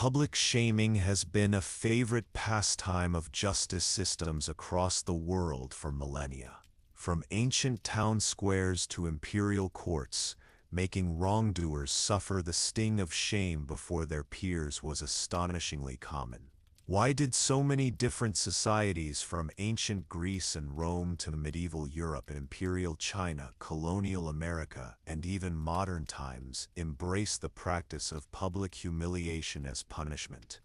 Public shaming has been a favorite pastime of justice systems across the world for millennia. From ancient town squares to imperial courts, making wrongdoers suffer the sting of shame before their peers was astonishingly common. Why did so many different societies from ancient Greece and Rome to medieval Europe, imperial China, colonial America, and even modern times embrace the practice of public humiliation as punishment?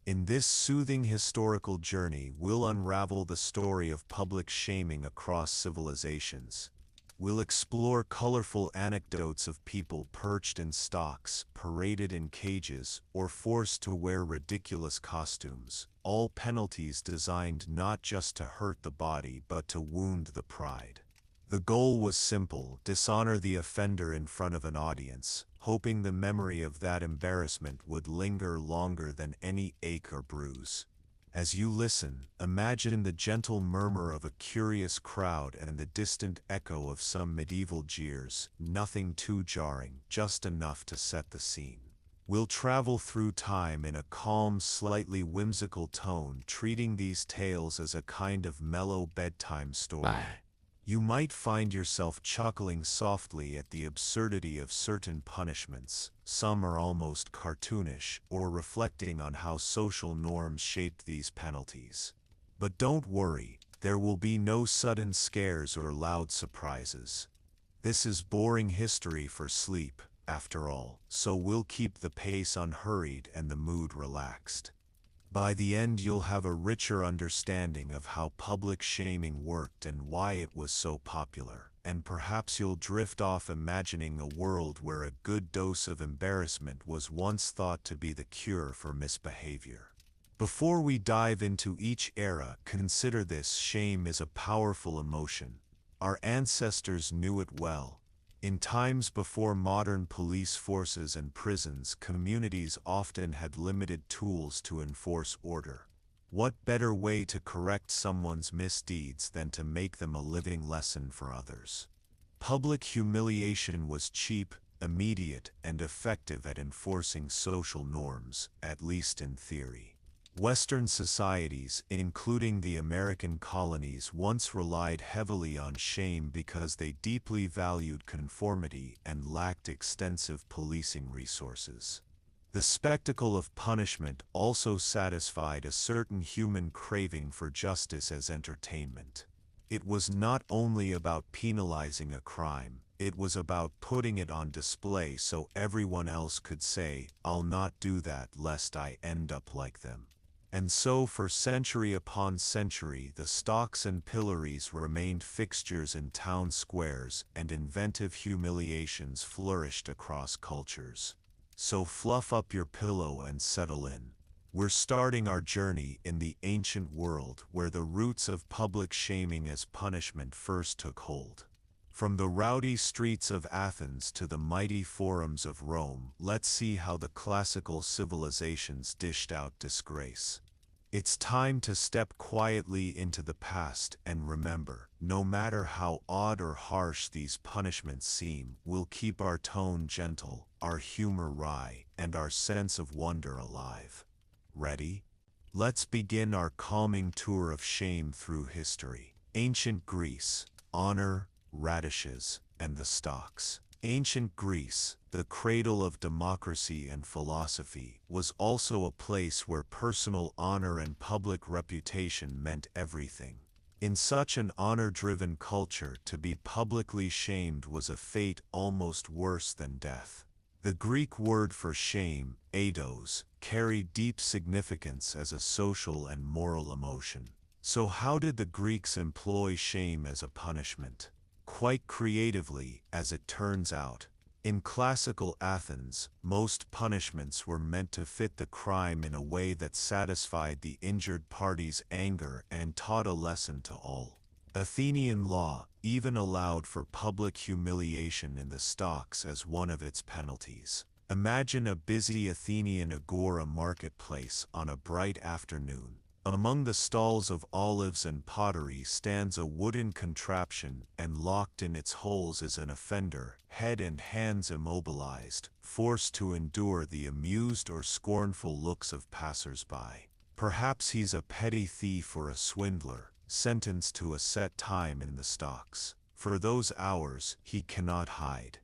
In this soothing historical journey, we'll unravel the story of public shaming across civilizations. We'll explore colorful anecdotes of people perched in stocks, paraded in cages, or forced to wear ridiculous costumes, all penalties designed not just to hurt the body but to wound the pride. The goal was simple: dishonor the offender in front of an audience, hoping the memory of that embarrassment would linger longer than any ache or bruise. As you listen, imagine the gentle murmur of a curious crowd and the distant echo of some medieval jeers, nothing too jarring, just enough to set the scene. We'll travel through time in a calm, slightly whimsical tone, treating these tales as a kind of mellow bedtime story. You might find yourself chuckling softly at the absurdity of certain punishments. Some are almost cartoonish, or reflecting on how social norms shaped these penalties. But don't worry, there will be no sudden scares or loud surprises. This is boring history for sleep, after all, so we'll keep the pace unhurried and the mood relaxed. By the end, you'll have a richer understanding of how public shaming worked and why it was so popular, and perhaps you'll drift off imagining a world where a good dose of embarrassment was once thought to be the cure for misbehavior. Before we dive into each era, consider this: shame is a powerful emotion. Our ancestors knew it well. In times before modern police forces and prisons, communities often had limited tools to enforce order. What better way to correct someone's misdeeds than to make them a living lesson for others? Public humiliation was cheap, immediate, and effective at enforcing social norms, at least in theory. Western societies, including the American colonies, once relied heavily on shame because they deeply valued conformity and lacked extensive policing resources. The spectacle of punishment also satisfied a certain human craving for justice as entertainment. It was not only about penalizing a crime, it was about putting it on display so everyone else could say, "I'll not do that lest I end up like them." And so for century upon century, the stocks and pillories remained fixtures in town squares, and inventive humiliations flourished across cultures. So fluff up your pillow and settle in. We're starting our journey in the ancient world, where the roots of public shaming as punishment first took hold. From the rowdy streets of Athens to the mighty forums of Rome, let's see how the classical civilizations dished out disgrace. It's time to step quietly into the past and remember, no matter how odd or harsh these punishments seem, we'll keep our tone gentle, our humor wry, and our sense of wonder alive. Ready? Let's begin our calming tour of shame through history. Ancient Greece: honor, radishes, and the stocks. Ancient Greece, the cradle of democracy and philosophy, was also a place where personal honor and public reputation meant everything. In such an honor-driven culture, to be publicly shamed was a fate almost worse than death. The Greek word for shame, eidos, carried deep significance as a social and moral emotion. So how did the Greeks employ shame as a punishment? Quite creatively, as it turns out. In classical Athens, most punishments were meant to fit the crime in a way that satisfied the injured party's anger and taught a lesson to all. Athenian law even allowed for public humiliation in the stocks as one of its penalties. Imagine a busy Athenian agora marketplace on a bright afternoon. Among the stalls of olives and pottery stands a wooden contraption, and locked in its holes is an offender, head and hands immobilized, forced to endure the amused or scornful looks of passers-by. Perhaps he's a petty thief or a swindler, sentenced to a set time in the stocks. For those hours, he cannot hide.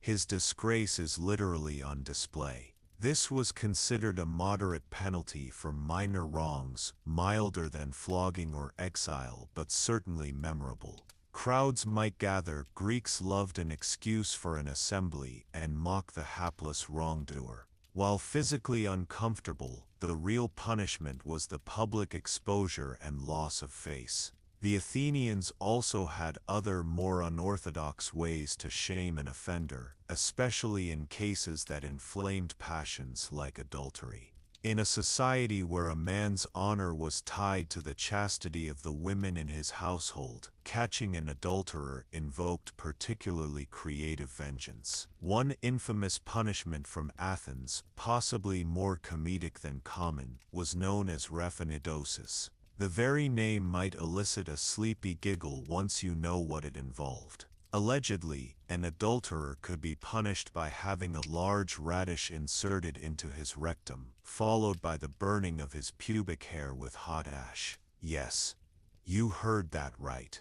His disgrace is literally on display. This was considered a moderate penalty for minor wrongs, milder than flogging or exile, but certainly memorable. Crowds might gather. Greeks loved an excuse for an assembly and mock the hapless wrongdoer. While physically uncomfortable, the real punishment was the public exposure and loss of face. The Athenians also had other more unorthodox ways to shame an offender, especially in cases that inflamed passions like adultery. In a society where a man's honor was tied to the chastity of the women in his household, catching an adulterer invoked particularly creative vengeance. One infamous punishment from Athens, possibly more comedic than common, was known as rephanidosis. The very name might elicit a sleepy giggle once you know what it involved. Allegedly, an adulterer could be punished by having a large radish inserted into his rectum, followed by the burning of his pubic hair with hot ash. Yes, you heard that right.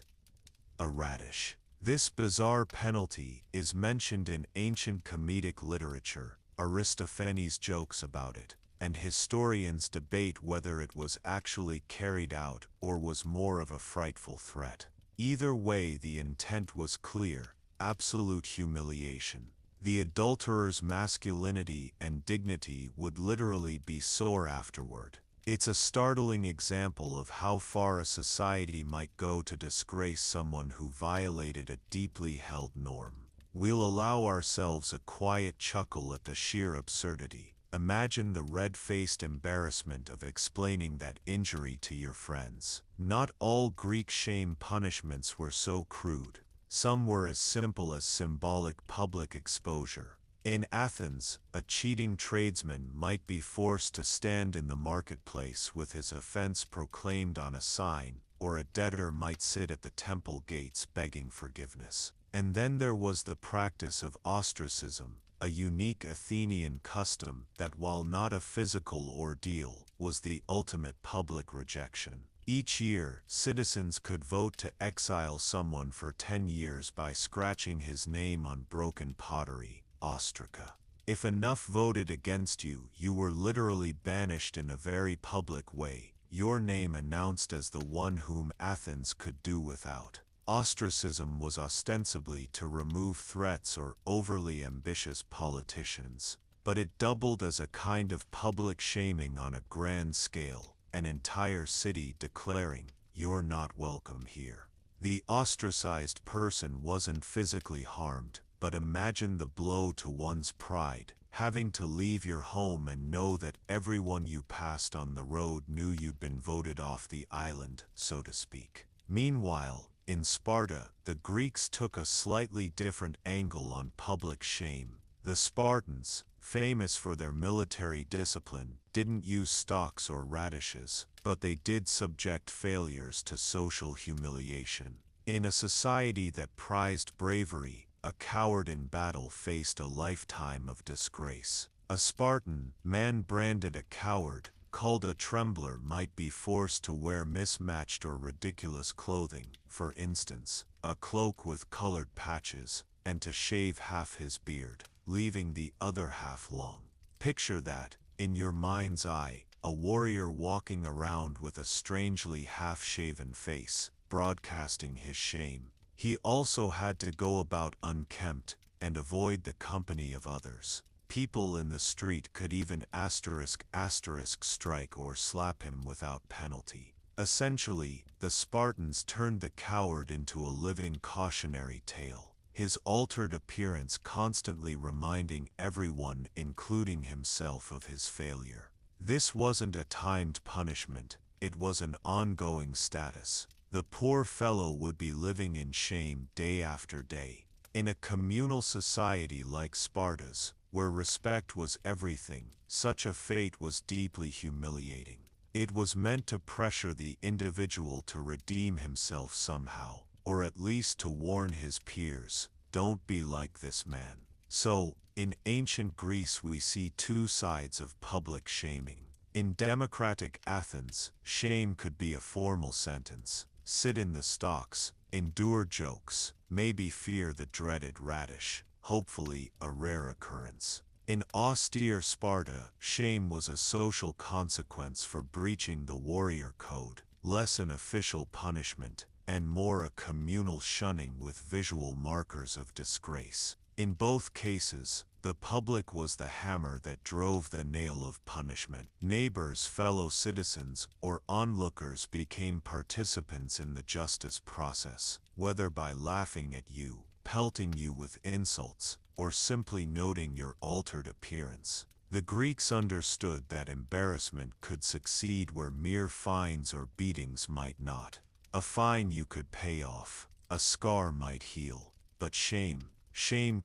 A radish. This bizarre penalty is mentioned in ancient comedic literature. Aristophanes jokes about it, and historians debate whether it was actually carried out or was more of a frightful threat. Either way, the intent was clear: absolute humiliation. The adulterer's masculinity and dignity would literally be sore afterward. It's a startling example of how far a society might go to disgrace someone who violated a deeply held norm. We'll allow ourselves a quiet chuckle at the sheer absurdity. Imagine the red-faced embarrassment of explaining that injury to your friends. Not all Greek shame punishments were so crude. Some were as simple as symbolic public exposure. In Athens, a cheating tradesman might be forced to stand in the marketplace with his offense proclaimed on a sign, or a debtor might sit at the temple gates begging forgiveness. And then there was the practice of ostracism, a unique Athenian custom that, while not a physical ordeal, was the ultimate public rejection. Each year, citizens could vote to exile someone for 10 years by scratching his name on broken pottery, ostraca. If enough voted against you, you were literally banished in a very public way, your name announced as the one whom Athens could do without. Ostracism was ostensibly to remove threats or overly ambitious politicians, but it doubled as a kind of public shaming on a grand scale, an entire city declaring, "You're not welcome here." The ostracized person wasn't physically harmed, but imagine the blow to one's pride, having to leave your home and know that everyone you passed on the road knew you'd been voted off the island, so to speak. Meanwhile, in Sparta, the Greeks took a slightly different angle on public shame. The Spartans, famous for their military discipline, didn't use stocks or radishes, but they did subject failures to social humiliation. In a society that prized bravery, a coward in battle faced a lifetime of disgrace. A Spartan, man branded a coward, called a trembler, might be forced to wear mismatched or ridiculous clothing, for instance, a cloak with colored patches, and to shave half his beard, leaving the other half long. Picture that, in your mind's eye, a warrior walking around with a strangely half-shaven face, broadcasting his shame. He also had to go about unkempt, and avoid the company of others. People in the street could even *** strike or slap him without penalty. Essentially, the Spartans turned the coward into a living cautionary tale, his altered appearance constantly reminding everyone, including himself, of his failure. This wasn't a timed punishment, it was an ongoing status. The poor fellow would be living in shame day after day. In a communal society like Sparta's, where respect was everything, such a fate was deeply humiliating. It was meant to pressure the individual to redeem himself somehow, or at least to warn his peers, don't be like this man. So, in ancient Greece we see two sides of public shaming. In democratic Athens, shame could be a formal sentence: sit in the stocks, endure jokes, maybe fear the dreaded radish, hopefully a rare occurrence. In austere Sparta, shame was a social consequence for breaching the warrior code, less an official punishment, and more a communal shunning with visual markers of disgrace. In both cases, the public was the hammer that drove the nail of punishment. Neighbors, fellow citizens, or onlookers became participants in the justice process, whether by laughing at you, pelting you with insults, or simply noting your altered appearance. The Greeks understood that embarrassment could succeed where mere fines or beatings might not. A fine you could pay off, a scar might heal, but shame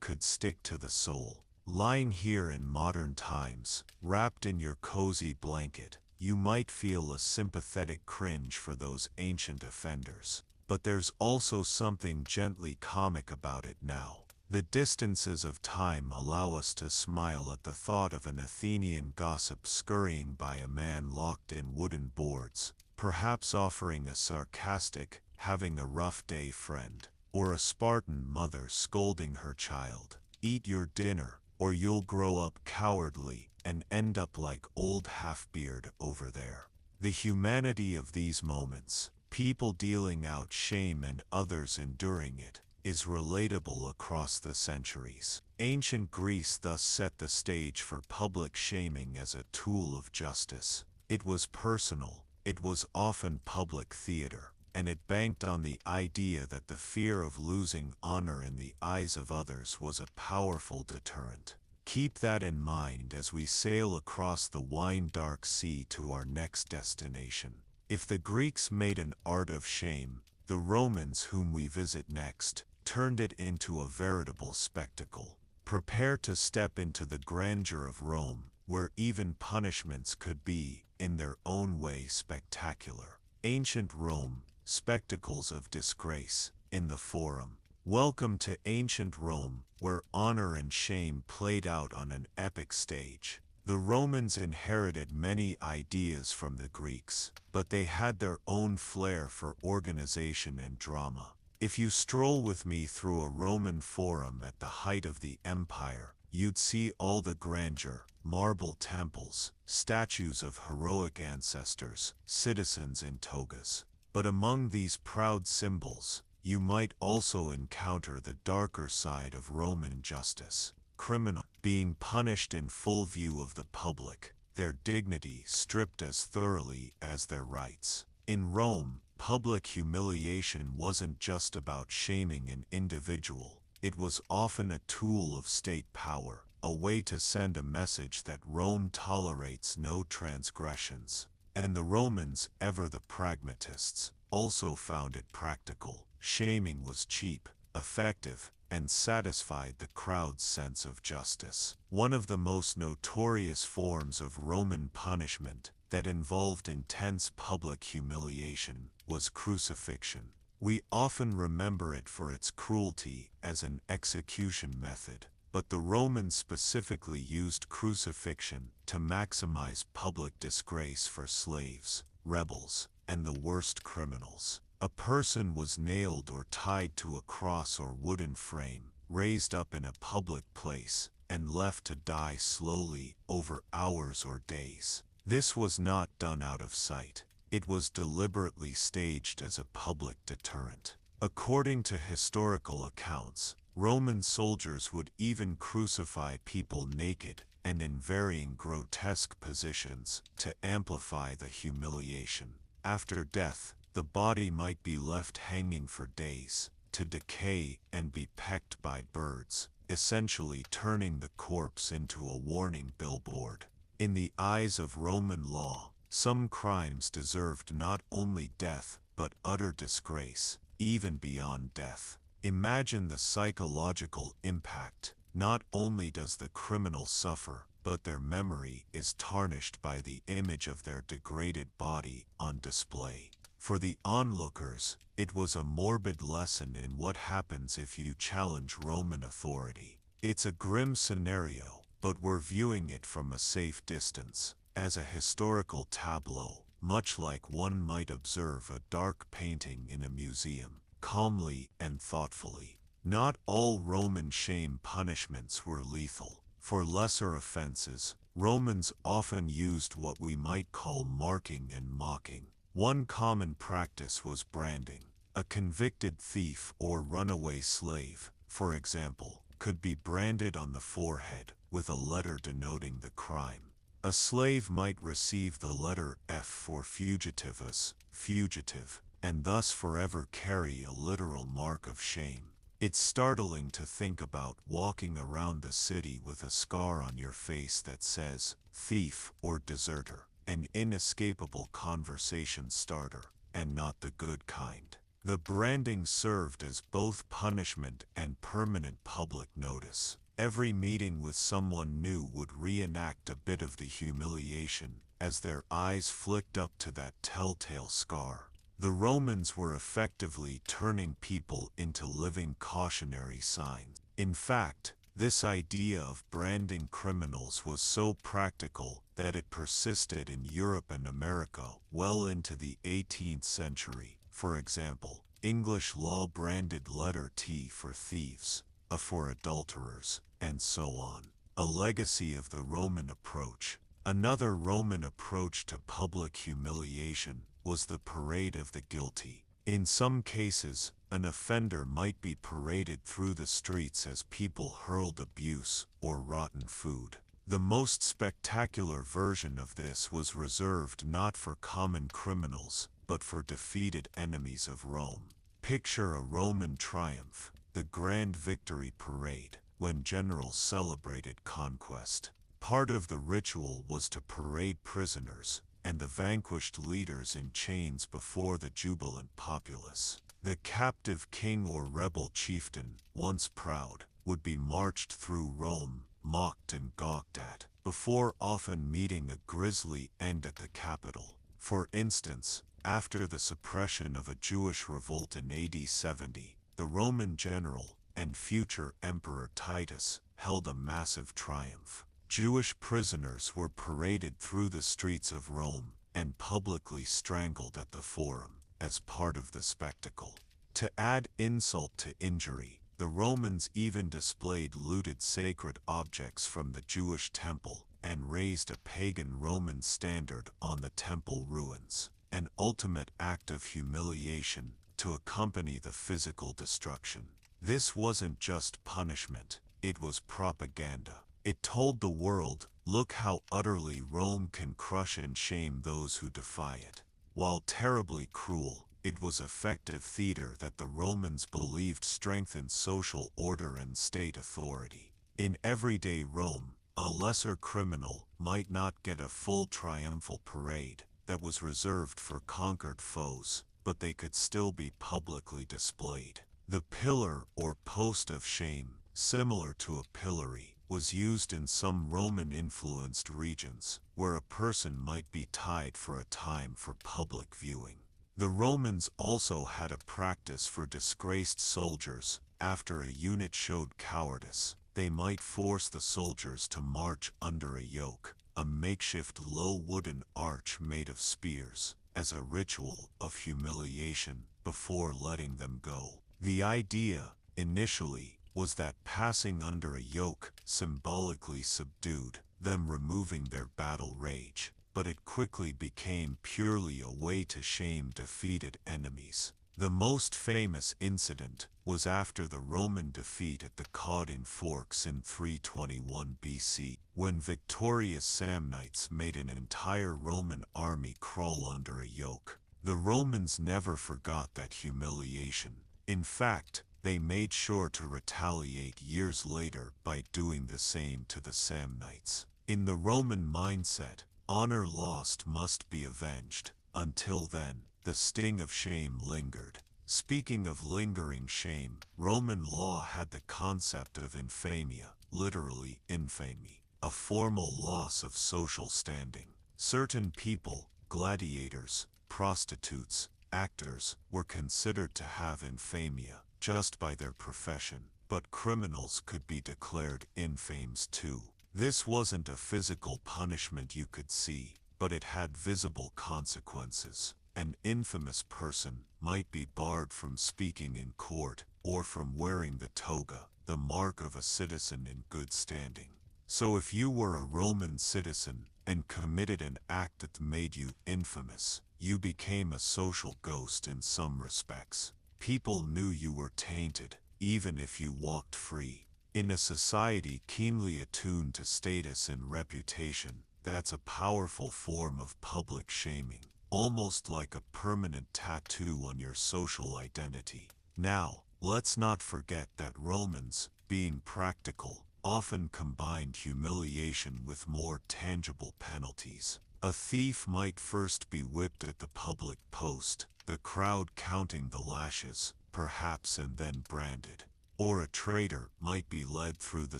could stick to the soul. Lying here in modern times, wrapped in your cozy blanket, you might feel a sympathetic cringe for those ancient offenders. But there's also something gently comic about it now. The distances of time allow us to smile at the thought of an Athenian gossip scurrying by a man locked in wooden boards, perhaps offering a sarcastic, having a rough day friend, or a Spartan mother scolding her child, eat your dinner, or you'll grow up cowardly and end up like old half-beard over there. The humanity of these moments, people dealing out shame and others enduring it, is relatable across the centuries. Ancient Greece thus set the stage for public shaming as a tool of justice. It was personal, it was often public theater, and it banked on the idea that the fear of losing honor in the eyes of others was a powerful deterrent. Keep that in mind as we sail across the wine-dark sea to our next destination. If the Greeks made an art of shame, the Romans, whom we visit next, turned it into a veritable spectacle. Prepare to step into the grandeur of Rome, where even punishments could be, in their own way, spectacular. Ancient Rome, spectacles of disgrace, in the Forum. Welcome to ancient Rome, where honor and shame played out on an epic stage. The Romans inherited many ideas from the Greeks, but they had their own flair for organization and drama. If you stroll with me through a Roman forum at the height of the empire, you'd see all the grandeur: marble temples, statues of heroic ancestors, citizens in togas. But among these proud symbols, you might also encounter the darker side of Roman justice. Criminals being punished in full view of the public, their dignity stripped as thoroughly as their rights. In Rome, public humiliation wasn't just about shaming an individual, it was often a tool of state power, a way to send a message that Rome tolerates no transgressions. And the Romans, ever the pragmatists, also found it practical. Shaming was cheap, effective, and satisfied the crowd's sense of justice. One of the most notorious forms of Roman punishment that involved intense public humiliation was crucifixion. We often remember it for its cruelty as an execution method, but the Romans specifically used crucifixion to maximize public disgrace for slaves, rebels, and the worst criminals. A person was nailed or tied to a cross or wooden frame, raised up in a public place, and left to die slowly over hours or days. This was not done out of sight. It was deliberately staged as a public deterrent. According to historical accounts, Roman soldiers would even crucify people naked and in varying grotesque positions to amplify the humiliation. After death, the body might be left hanging for days, to decay and be pecked by birds, essentially turning the corpse into a warning billboard. In the eyes of Roman law, some crimes deserved not only death, but utter disgrace, even beyond death. Imagine the psychological impact. Not only does the criminal suffer, but their memory is tarnished by the image of their degraded body on display. For the onlookers, it was a morbid lesson in what happens if you challenge Roman authority. It's a grim scenario, but we're viewing it from a safe distance, as a historical tableau, much like one might observe a dark painting in a museum, calmly and thoughtfully. Not all Roman shame punishments were lethal. For lesser offenses, Romans often used what we might call marking and mocking. One common practice was branding. A convicted thief or runaway slave, for example, could be branded on the forehead with a letter denoting the crime. A slave might receive the letter F for fugitivus, fugitive, and thus forever carry a literal mark of shame. It's startling to think about walking around the city with a scar on your face that says, thief or deserter, an inescapable conversation starter, and not the good kind. The branding served as both punishment and permanent public notice. Every meeting with someone new would reenact a bit of the humiliation, as their eyes flicked up to that telltale scar. The Romans were effectively turning people into living cautionary signs. In fact, this idea of branding criminals was so practical that it persisted in Europe and America well into the 18th century. For example, English law branded letter T for thieves, A for adulterers, and so on. A legacy of the Roman approach. Another Roman approach to public humiliation was the parade of the guilty. In some cases, an offender might be paraded through the streets as people hurled abuse or rotten food. The most spectacular version of this was reserved not for common criminals, but for defeated enemies of Rome. Picture a Roman triumph, the Grand Victory Parade, when generals celebrated conquest. Part of the ritual was to parade prisoners and the vanquished leaders in chains before the jubilant populace. The captive king or rebel chieftain, once proud, would be marched through Rome, mocked and gawked at, before often meeting a grisly end at the capital. For instance, after the suppression of a Jewish revolt in AD 70, the Roman general and future emperor Titus held a massive triumph. Jewish prisoners were paraded through the streets of Rome and publicly strangled at the Forum as part of the spectacle. To add insult to injury, the Romans even displayed looted sacred objects from the Jewish temple and raised a pagan Roman standard on the temple ruins, an ultimate act of humiliation to accompany the physical destruction. This wasn't just punishment, it was propaganda. It told the world, look how utterly Rome can crush and shame those who defy it. While terribly cruel, it was effective theater that the Romans believed strengthened social order and state authority. In everyday Rome, a lesser criminal might not get a full triumphal parade that was reserved for conquered foes, but they could still be publicly displayed. The pillar or post of shame, similar to a pillory, was used in some Roman-influenced regions, where a person might be tied for a time for public viewing. The Romans also had a practice for disgraced soldiers. After a unit showed cowardice, they might force the soldiers to march under a yoke, a makeshift low wooden arch made of spears, as a ritual of humiliation before letting them go. The idea, initially, was that passing under a yoke symbolically subdued them, removing their battle rage, but it quickly became purely a way to shame defeated enemies. The most famous incident was after the Roman defeat at the Caudine Forks in 321 BC, when victorious Samnites made an entire Roman army crawl under a yoke. The Romans never forgot that humiliation. In fact, they made sure to retaliate years later by doing the same to the Samnites. In the Roman mindset, honor lost must be avenged. Until then, the sting of shame lingered. Speaking of lingering shame, Roman law had the concept of infamia, literally infamy, a formal loss of social standing. Certain people, gladiators, prostitutes, actors, were considered to have infamia just by their profession, but criminals could be declared infames too. This wasn't a physical punishment you could see, but it had visible consequences. An infamous person might be barred from speaking in court, or from wearing the toga, the mark of a citizen in good standing. So if you were a Roman citizen and committed an act that made you infamous, you became a social ghost in some respects. People knew you were tainted, even if you walked free. In a society keenly attuned to status and reputation, that's a powerful form of public shaming, almost like a permanent tattoo on your social identity. Now, let's not forget that Romans, being practical, often combined humiliation with more tangible penalties. A thief might first be whipped at the public post, the crowd counting the lashes, perhaps, and then branded. Or a traitor might be led through the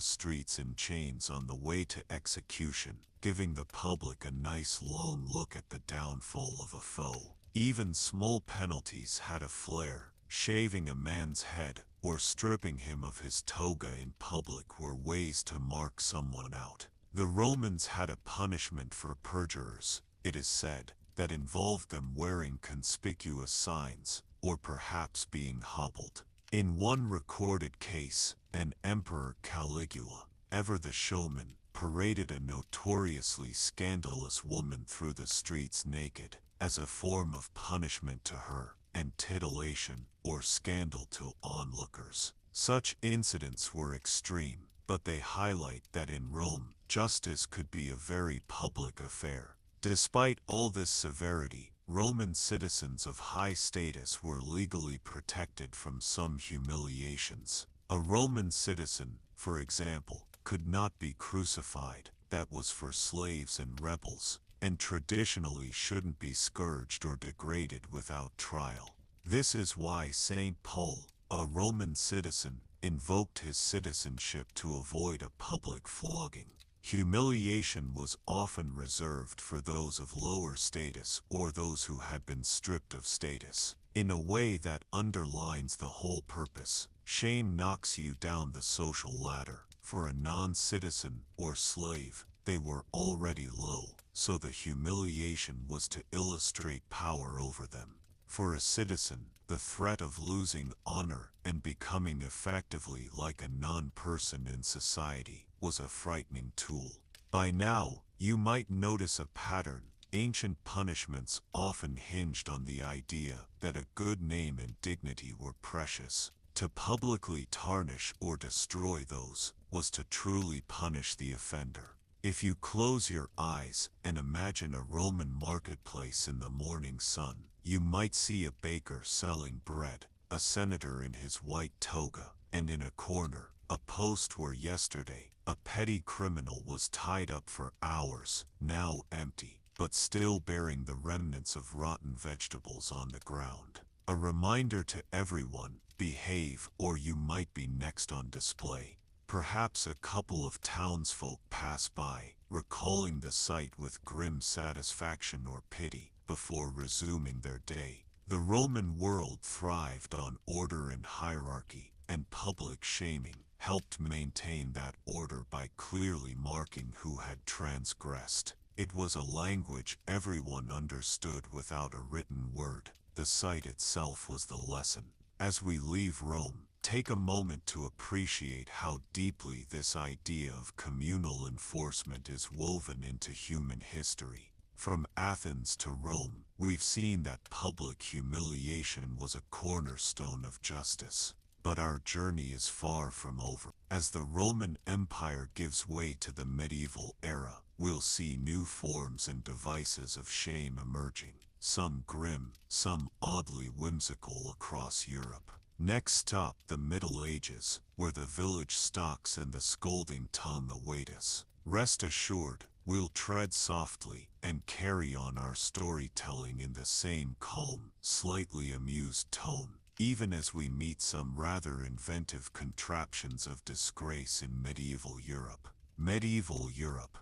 streets in chains on the way to execution, giving the public a nice long look at the downfall of a foe. Even small penalties had a flair. Shaving a man's head, or stripping him of his toga in public were ways to mark someone out. The Romans had a punishment for perjurers, it is said, that involved them wearing conspicuous signs, or perhaps being hobbled. In one recorded case, an emperor Caligula, ever the showman, paraded a notoriously scandalous woman through the streets naked, as a form of punishment to her, and titillation, or scandal to onlookers. Such incidents were extreme, but they highlight that in Rome, justice could be a very public affair. Despite all this severity, Roman citizens of high status were legally protected from some humiliations. A Roman citizen, for example, could not be crucified. That was for slaves and rebels, and traditionally shouldn't be scourged or degraded without trial. This is why St. Paul, a Roman citizen, invoked his citizenship to avoid a public flogging. Humiliation was often reserved for those of lower status or those who had been stripped of status. In a way that underlines the whole purpose, shame knocks you down the social ladder. For a non-citizen or slave, they were already low, so the humiliation was to illustrate power over them. For a citizen, the threat of losing honor and becoming effectively like a non-person in society was a frightening tool. By now, you might notice a pattern. Ancient punishments often hinged on the idea that a good name and dignity were precious. To publicly tarnish or destroy those was to truly punish the offender. If you close your eyes and imagine a Roman marketplace in the morning sun, you might see a baker selling bread, a senator in his white toga, and in a corner, a post where yesterday, a petty criminal was tied up for hours, now empty, but still bearing the remnants of rotten vegetables on the ground. A reminder to everyone, behave or you might be next on display. Perhaps a couple of townsfolk pass by, recalling the sight with grim satisfaction or pity, before resuming their day. The Roman world thrived on order and hierarchy, and public shaming helped maintain that order by clearly marking who had transgressed. It was a language everyone understood without a written word. The sight itself was the lesson. As we leave Rome, take a moment to appreciate how deeply this idea of communal enforcement is woven into human history. From Athens to Rome, we've seen that public humiliation was a cornerstone of justice. But our journey is far from over. As the Roman Empire gives way to the medieval era, we'll see new forms and devices of shame emerging, some grim, some oddly whimsical across Europe. Next stop, the Middle Ages, where the village stocks and the scolding tongue await us. Rest assured, we'll tread softly and carry on our storytelling in the same calm, slightly amused tone. even as we meet some rather inventive contraptions of disgrace in medieval Europe. Medieval Europe.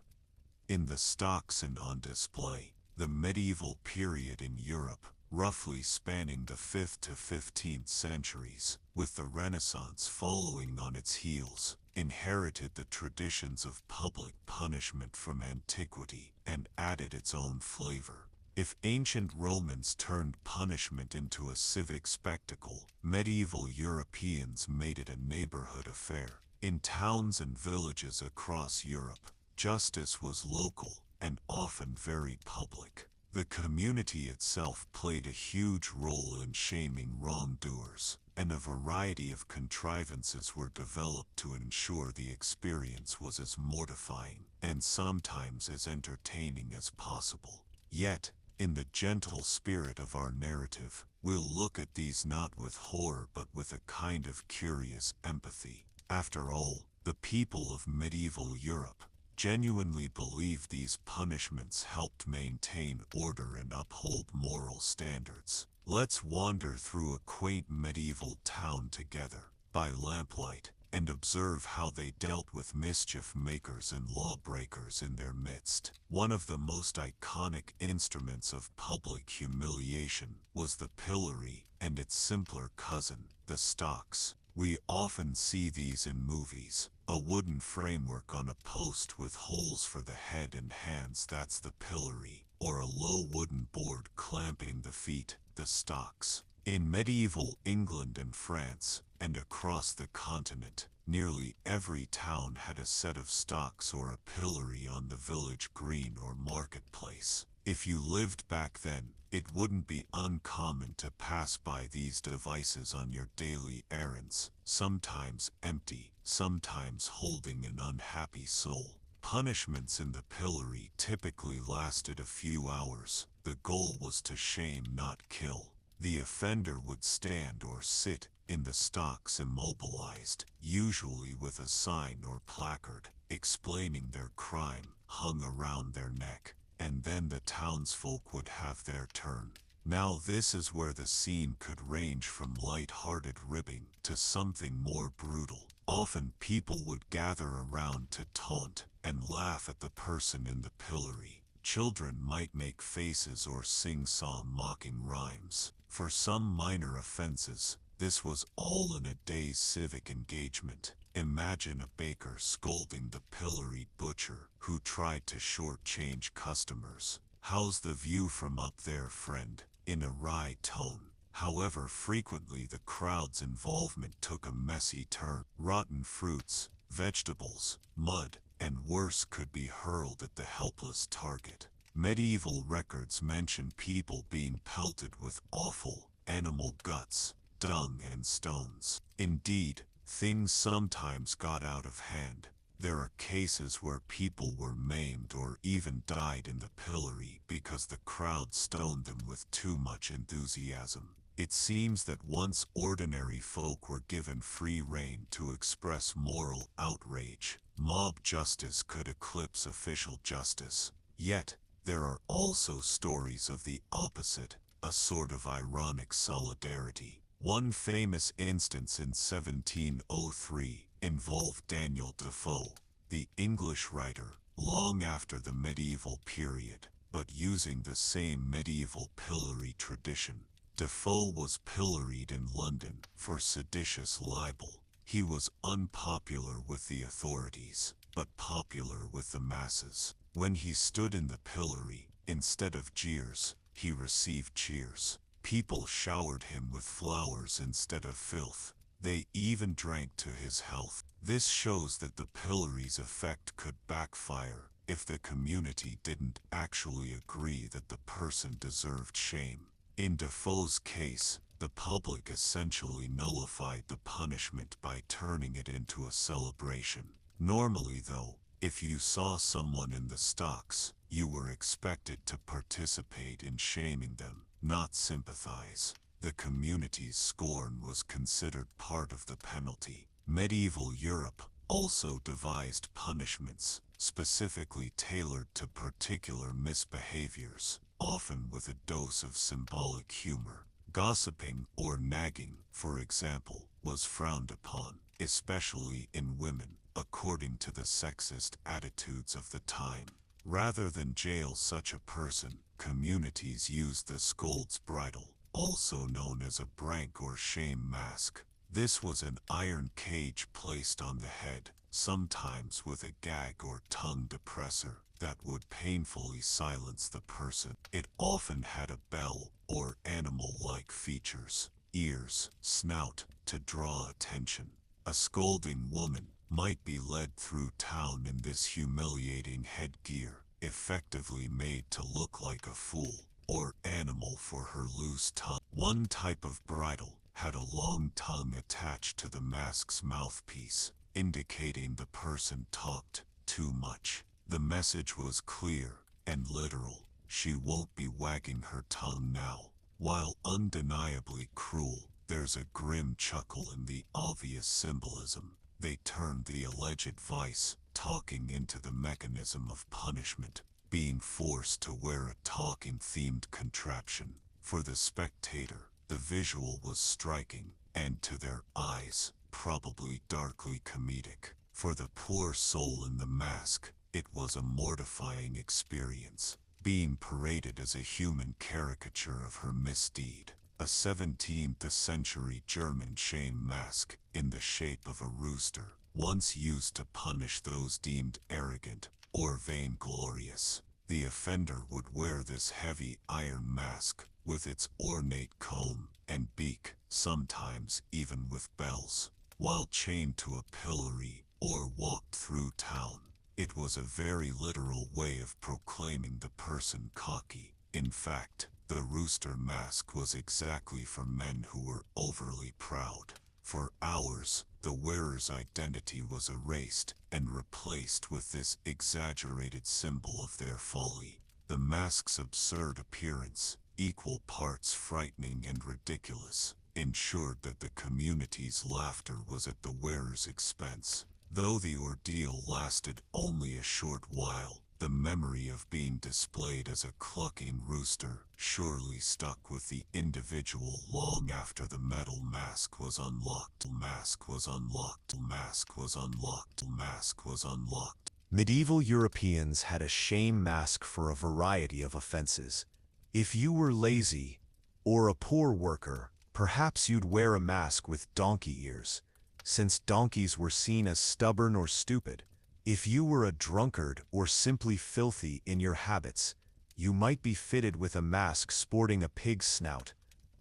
In the stocks and on display, the medieval period in Europe, roughly spanning the 5th to 15th centuries, with the Renaissance following on its heels, inherited the traditions of public punishment from antiquity and added its own flavor. If ancient Romans turned punishment into a civic spectacle, medieval Europeans made it a neighborhood affair. In towns and villages across Europe, justice was local and often very public. The community itself played a huge role in shaming wrongdoers, and a variety of contrivances were developed to ensure the experience was as mortifying and sometimes as entertaining as possible. Yet, in the gentle spirit of our narrative, we'll look at these not with horror but with a kind of curious empathy. After all, the people of medieval Europe genuinely believed these punishments helped maintain order and uphold moral standards. Let's wander through a quaint medieval town together, by lamplight, and observe how they dealt with mischief makers and lawbreakers in their midst. One of the most iconic instruments of public humiliation was the pillory and its simpler cousin, the stocks. We often see these in movies, a wooden framework on a post with holes for the head and hands, that's the pillory, or a low wooden board clamping the feet, the stocks. In medieval England and France, and across the continent, nearly every town had a set of stocks or a pillory on the village green or marketplace. If you lived back then, it wouldn't be uncommon to pass by these devices on your daily errands, sometimes empty, sometimes holding an unhappy soul. Punishments in the pillory typically lasted a few hours. The goal was to shame, not kill. The offender would stand or sit in the stocks immobilized, usually with a sign or placard explaining their crime hung around their neck, and then the townsfolk would have their turn. Now this is where the scene could range from light-hearted ribbing to something more brutal. Often people would gather around to taunt and laugh at the person in the pillory. Children might make faces or sing-song mocking rhymes. For some minor offenses, this was all in a day's civic engagement. Imagine a baker scolding the pilloried butcher who tried to shortchange customers. "How's the view from up there, friend?" in a wry tone. However, frequently the crowd's involvement took a messy turn. Rotten fruits, vegetables, mud, and worse could be hurled at the helpless target. Medieval records mention people being pelted with awful animal guts, dung, and stones. Indeed, things sometimes got out of hand. There are cases where people were maimed or even died in the pillory because the crowd stoned them with too much enthusiasm. It seems that once ordinary folk were given free rein to express moral outrage, mob justice could eclipse official justice. Yet, there are also stories of the opposite, a sort of ironic solidarity. One famous instance in 1703 involved Daniel Defoe, the English writer, long after the medieval period, but using the same medieval pillory tradition. Defoe was pilloried in London for seditious libel. He was unpopular with the authorities, but popular with the masses. When he stood in the pillory, instead of jeers, he received cheers. People showered him with flowers instead of filth. They even drank to his health. This shows that the pillory's effect could backfire if the community didn't actually agree that the person deserved shame. In Defoe's case, the public essentially nullified the punishment by turning it into a celebration. Normally though, if you saw someone in the stocks, you were expected to participate in shaming them, not sympathize. The community's scorn was considered part of the penalty. Medieval Europe also devised punishments, specifically tailored to particular misbehaviors, often with a dose of symbolic humor. Gossiping or nagging, for example, was frowned upon, especially in women, according to the sexist attitudes of the time. Rather than jail such a person, communities used the scold's bridle, also known as a brank or shame mask. This was an iron cage placed on the head, sometimes with a gag or tongue depressor, that would painfully silence the person. It often had a bell or animal-like features, ears, snout, to draw attention. A scolding woman might be led through town in this humiliating headgear, effectively made to look like a fool or animal for her loose tongue. One type of bridle had a long tongue attached to the mask's mouthpiece, indicating the person talked too much. The message was clear and literal: she won't be wagging her tongue now. While undeniably cruel, there's a grim chuckle in the obvious symbolism. They turned the alleged vice, talking, into the mechanism of punishment, being forced to wear a talking-themed contraption. For the spectator, the visual was striking, and to their eyes, probably darkly comedic. For the poor soul in the mask, it was a mortifying experience, being paraded as a human caricature of her misdeed. A 17th century German shame mask, in the shape of a rooster, once used to punish those deemed arrogant or vainglorious. The offender would wear this heavy iron mask, with its ornate comb and beak, sometimes even with bells, while chained to a pillory or walked through town. It was a very literal way of proclaiming the person cocky. In fact, the rooster mask was exactly for men who were overly proud. For hours, the wearer's identity was erased and replaced with this exaggerated symbol of their folly. The mask's absurd appearance, equal parts frightening and ridiculous, ensured that the community's laughter was at the wearer's expense. Though the ordeal lasted only a short while, the memory of being displayed as a clucking rooster surely stuck with the individual long after the metal mask was unlocked. Mask was unlocked. Mask was unlocked. Mask was unlocked. Medieval Europeans had a shame mask for a variety of offenses. If you were lazy or a poor worker, perhaps you'd wear a mask with donkey ears, since donkeys were seen as stubborn or stupid. If you were a drunkard or simply filthy in your habits, you might be fitted with a mask sporting a pig's snout.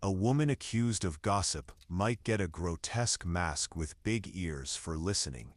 A woman accused of gossip might get a grotesque mask with big ears for listening,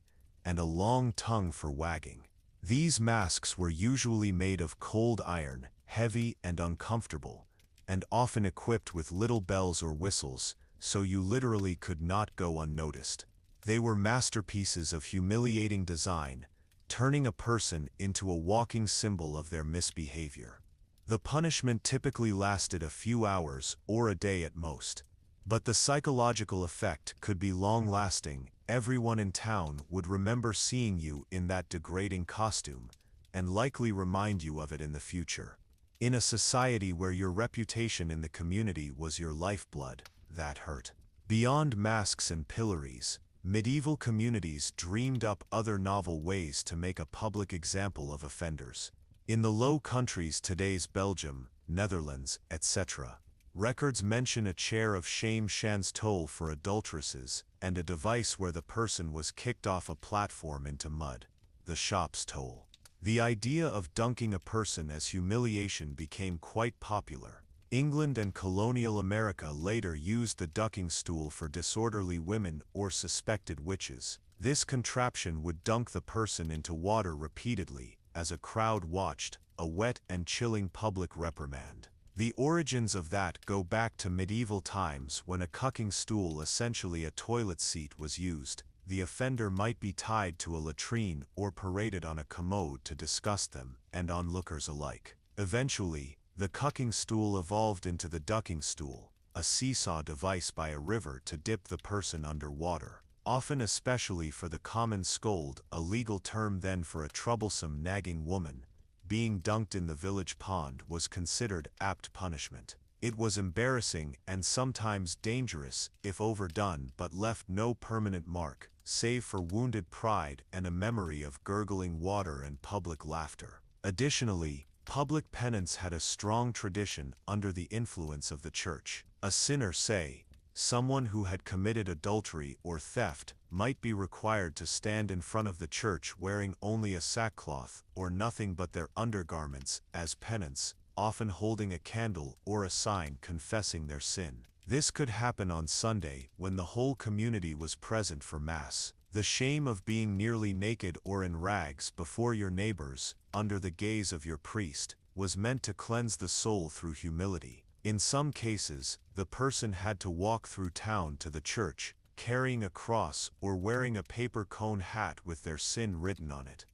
and a long tongue for wagging. These masks were usually made of cold iron, heavy and uncomfortable, and often equipped with little bells or whistles, so you literally could not go unnoticed. They were masterpieces of humiliating design, turning a person into a walking symbol of their misbehavior. The punishment typically lasted a few hours or a day at most, but the psychological effect could be long-lasting. Everyone in town would remember seeing you in that degrading costume, and likely remind you of it in the future. In a society where your reputation in the community was your lifeblood, that hurt. Beyond masks and pillories, medieval communities dreamed up other novel ways to make a public example of offenders. In the Low Countries, today's Belgium, Netherlands, etc., records mention a chair of shame shans toll for adulteresses, and a device where the person was kicked off a platform into mud, the shop's toll. The idea of dunking a person as humiliation became quite popular. England and colonial America later used the ducking stool for disorderly women or suspected witches. This contraption would dunk the person into water repeatedly, as a crowd watched, a wet and chilling public reprimand. The origins of that go back to medieval times when a cucking stool, essentially a toilet seat, was used. The offender might be tied to a latrine or paraded on a commode to disgust them and onlookers alike. Eventually, the cucking stool evolved into the ducking stool, a seesaw device by a river to dip the person under water, often especially for the common scold, a legal term then for a troublesome nagging woman. Being dunked in the village pond was considered apt punishment. It was embarrassing and sometimes dangerous if overdone, but left no permanent mark, save for wounded pride and a memory of gurgling water and public laughter. Additionally, public penance had a strong tradition under the influence of the church. A sinner, say, someone who had committed adultery or theft, might be required to stand in front of the church wearing only a sackcloth or nothing but their undergarments as penance, often holding a candle or a sign confessing their sin. This could happen on Sunday when the whole community was present for Mass. The shame of being nearly naked or in rags before your neighbors, under the gaze of your priest, was meant to cleanse the soul through humility. In some cases, the person had to walk through town to the church, carrying a cross or wearing a paper cone hat with their sin written on it.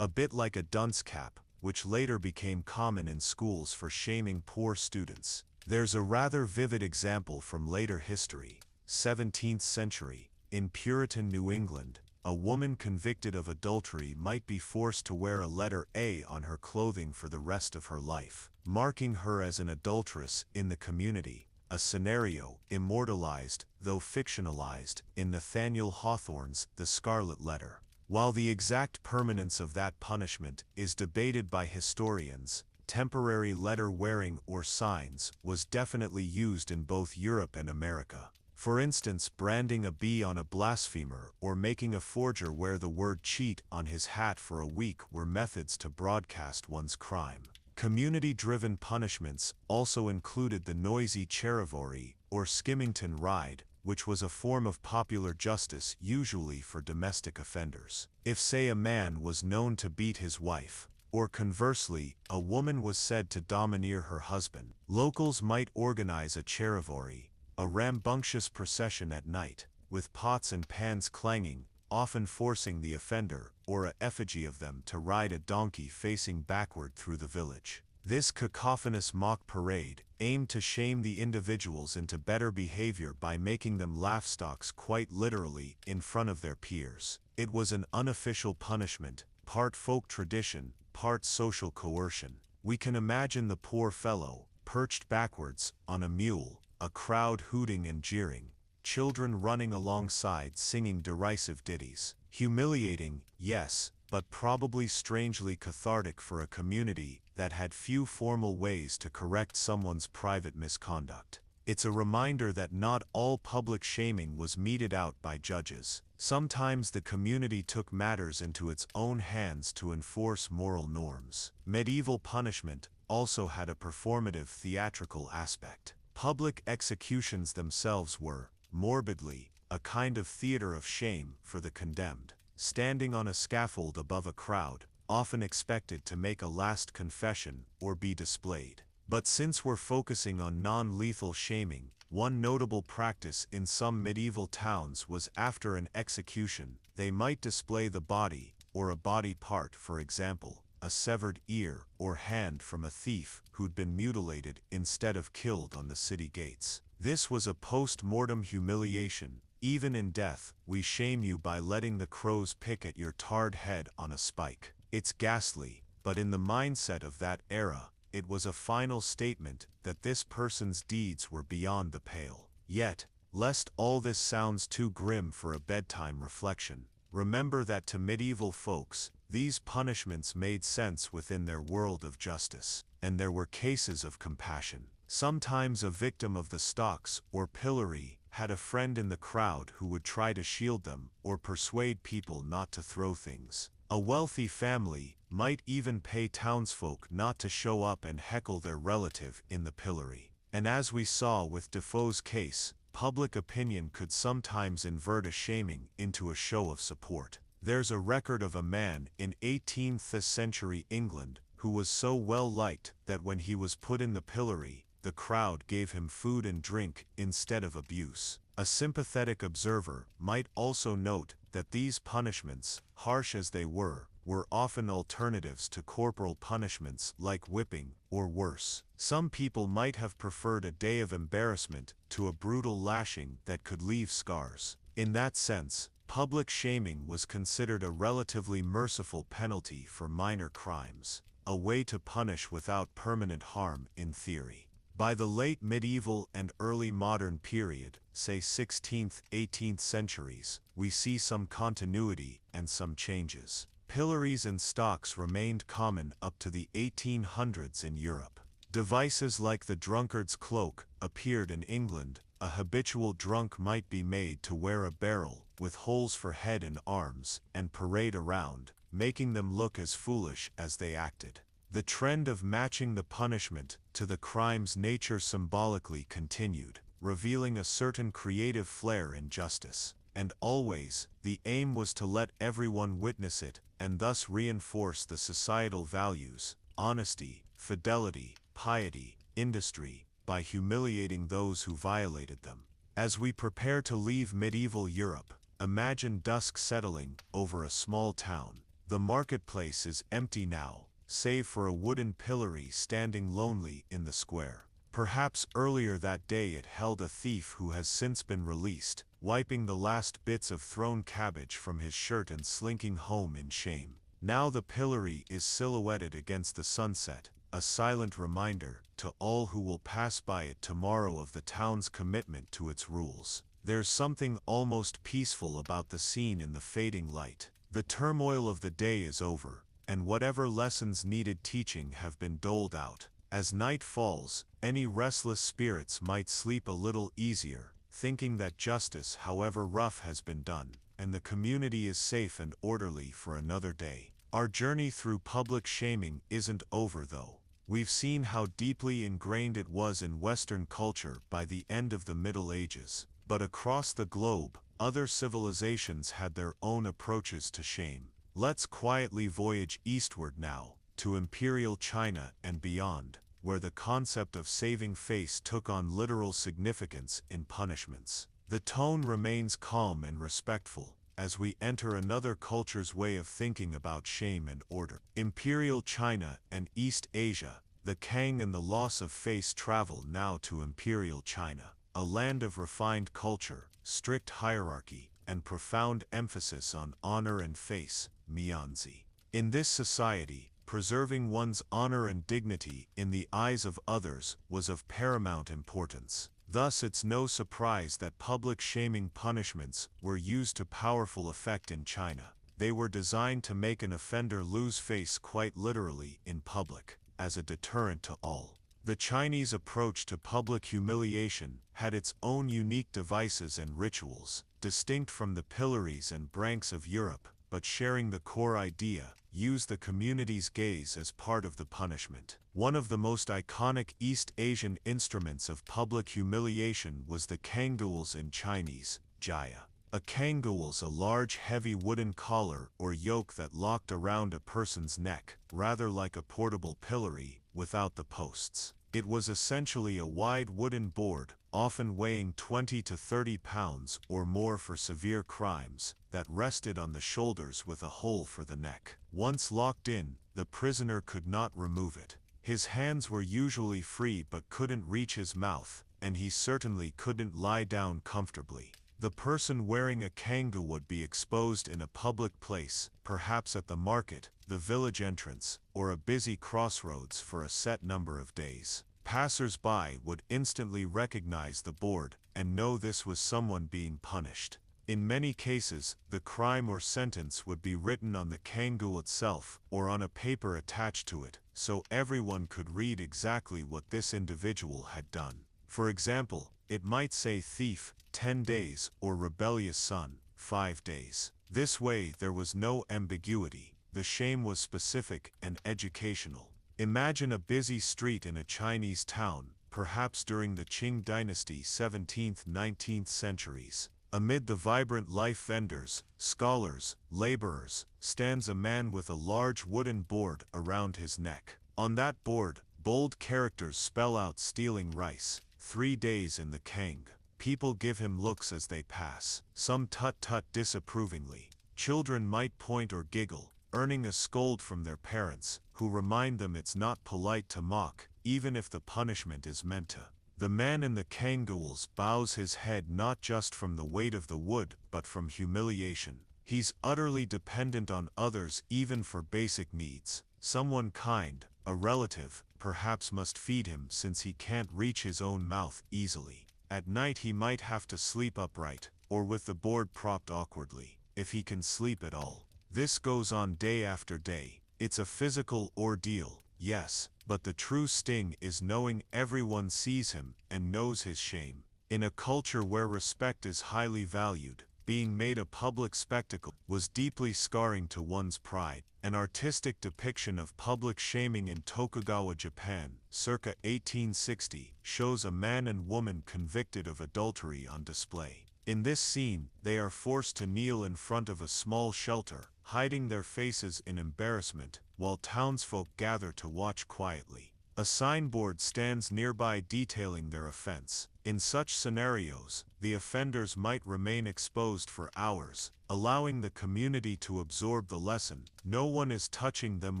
A bit like a dunce cap, which later became common in schools for shaming poor students. There's a rather vivid example from later history, 17th century, in Puritan New England. A woman convicted of adultery might be forced to wear a letter A on her clothing for the rest of her life, marking her as an adulteress in the community, a scenario immortalized, though fictionalized, in Nathaniel Hawthorne's The Scarlet Letter. While the exact permanence of that punishment is debated by historians, temporary letter-wearing or signs was definitely used in both Europe and America. For instance, branding a bee on a blasphemer or making a forger wear the word cheat on his hat for a week were methods to broadcast one's crime. Community-driven punishments also included the noisy charivari or skimmington ride, which was a form of popular justice usually for domestic offenders. If, say, a man was known to beat his wife, or conversely, a woman was said to domineer her husband, locals might organize a charivari, a rambunctious procession at night, with pots and pans clanging, often forcing the offender, or a effigy of them, to ride a donkey facing backward through the village. This cacophonous mock parade aimed to shame the individuals into better behavior by making them laughstocks quite literally in front of their peers. It was an unofficial punishment, part folk tradition, part social coercion. We can imagine the poor fellow, perched backwards on a mule, a crowd hooting and jeering, children running alongside singing derisive ditties. Humiliating, yes, but probably strangely cathartic for a community that had few formal ways to correct someone's private misconduct. It's a reminder that not all public shaming was meted out by judges. Sometimes the community took matters into its own hands to enforce moral norms. Medieval punishment also had a performative theatrical aspect. Public executions themselves were, morbidly, a kind of theater of shame for the condemned. Standing on a scaffold above a crowd, often expected to make a last confession or be displayed. But since we're focusing on non-lethal shaming, one notable practice in some medieval towns was after an execution, they might display the body, or a body part, for example, a severed ear or hand from a thief who'd been mutilated instead of killed on the city gates. This was a post-mortem humiliation. Even in death, we shame you by letting the crows pick at your tarred head on a spike. It's ghastly, but in the mindset of that era, it was a final statement that this person's deeds were beyond the pale. Yet, lest all this sounds too grim for a bedtime reflection, remember that to medieval folks, these punishments made sense within their world of justice, and there were cases of compassion. Sometimes a victim of the stocks or pillory had a friend in the crowd who would try to shield them or persuade people not to throw things. A wealthy family might even pay townsfolk not to show up and heckle their relative in the pillory. And as we saw with Defoe's case, public opinion could sometimes invert a shaming into a show of support. There's a record of a man in 18th century England who was so well liked that when he was put in the pillory, the crowd gave him food and drink instead of abuse. A sympathetic observer might also note that these punishments, harsh as they were often alternatives to corporal punishments like whipping or worse. Some people might have preferred a day of embarrassment to a brutal lashing that could leave scars. In that sense, public shaming was considered a relatively merciful penalty for minor crimes, a way to punish without permanent harm in theory. By the late medieval and early modern period, say 16th, 18th centuries, we see some continuity and some changes. Pillories and stocks remained common up to the 1800s in Europe. Devices like the drunkard's cloak appeared in England. A habitual drunk might be made to wear a barrel with holes for head and arms and parade around, making them look as foolish as they acted. The trend of matching the punishment to the crime's nature symbolically continued, revealing a certain creative flair in justice. And always, the aim was to let everyone witness it, and thus reinforce the societal values, honesty, fidelity, piety, industry, by humiliating those who violated them. As we prepare to leave medieval Europe, imagine dusk settling over a small town. The marketplace is empty now, save for a wooden pillory standing lonely in the square. Perhaps earlier that day it held a thief who has since been released, wiping the last bits of thrown cabbage from his shirt and slinking home in shame. Now the pillory is silhouetted against the sunset, a silent reminder to all who will pass by it tomorrow of the town's commitment to its rules. There's something almost peaceful about the scene in the fading light. The turmoil of the day is over, and whatever lessons needed teaching have been doled out. As night falls, any restless spirits might sleep a little easier, thinking that justice, however rough, has been done, and the community is safe and orderly for another day. Our journey through public shaming isn't over though. We've seen how deeply ingrained it was in Western culture by the end of the Middle Ages. But across the globe, other civilizations had their own approaches to shame. Let's quietly voyage eastward now, to Imperial China and beyond, where the concept of saving face took on literal significance in punishments. The tone remains calm and respectful, as we enter another culture's way of thinking about shame and order. Imperial China and East Asia, the Kang and the loss of face travel now to Imperial China, a land of refined culture, strict hierarchy, and profound emphasis on honor and face, Mianzi. In this society, preserving one's honor and dignity in the eyes of others was of paramount importance. Thus it's no surprise that public shaming punishments were used to powerful effect in China. They were designed to make an offender lose face quite literally in public, as a deterrent to all. The Chinese approach to public humiliation had its own unique devices and rituals, distinct from the pillories and branks of Europe, but sharing the core idea: use the community's gaze as part of the punishment. One of the most iconic East Asian instruments of public humiliation was the kangduls in Chinese, jia. A kangdul's a large heavy wooden collar or yoke that locked around a person's neck, rather like a portable pillory, without the posts. It was essentially a wide wooden board, often weighing 20 to 30 pounds or more for severe crimes, that rested on the shoulders with a hole for the neck. Once locked in, the prisoner could not remove it. His hands were usually free but couldn't reach his mouth, and he certainly couldn't lie down comfortably. The person wearing a kangdu would be exposed in a public place, perhaps at the market, the village entrance, or a busy crossroads for a set number of days. Passers-by would instantly recognize the board and know this was someone being punished. In many cases, the crime or sentence would be written on the kangdu itself or on a paper attached to it, so everyone could read exactly what this individual had done. For example, it might say thief, 10 days, or rebellious son, 5 days. This way there was no ambiguity. The shame was specific and educational. Imagine a busy street in a Chinese town, perhaps during the Qing dynasty 17th-19th centuries. Amid the vibrant life, vendors, scholars, laborers, stands a man with a large wooden board around his neck. On that board, bold characters spell out stealing rice, 3 days in the Kang. People give him looks as they pass, some tut-tut disapprovingly. Children might point or giggle, earning a scold from their parents, who remind them it's not polite to mock, even if the punishment is meant to. The man in the kangduls bows his head not just from the weight of the wood, but from humiliation. He's utterly dependent on others even for basic needs. Someone kind, a relative, perhaps must feed him since he can't reach his own mouth easily. At night he might have to sleep upright, or with the board propped awkwardly, if he can sleep at all. This goes on day after day. It's a physical ordeal, yes, but the true sting is knowing everyone sees him and knows his shame. In a culture where respect is highly valued, being made a public spectacle was deeply scarring to one's pride. An artistic depiction of public shaming in Tokugawa, Japan, circa 1860, shows a man and woman convicted of adultery on display. In this scene, they are forced to kneel in front of a small shelter, hiding their faces in embarrassment, while townsfolk gather to watch quietly. A signboard stands nearby detailing their offense. In such scenarios, the offenders might remain exposed for hours, allowing the community to absorb the lesson. No one is touching them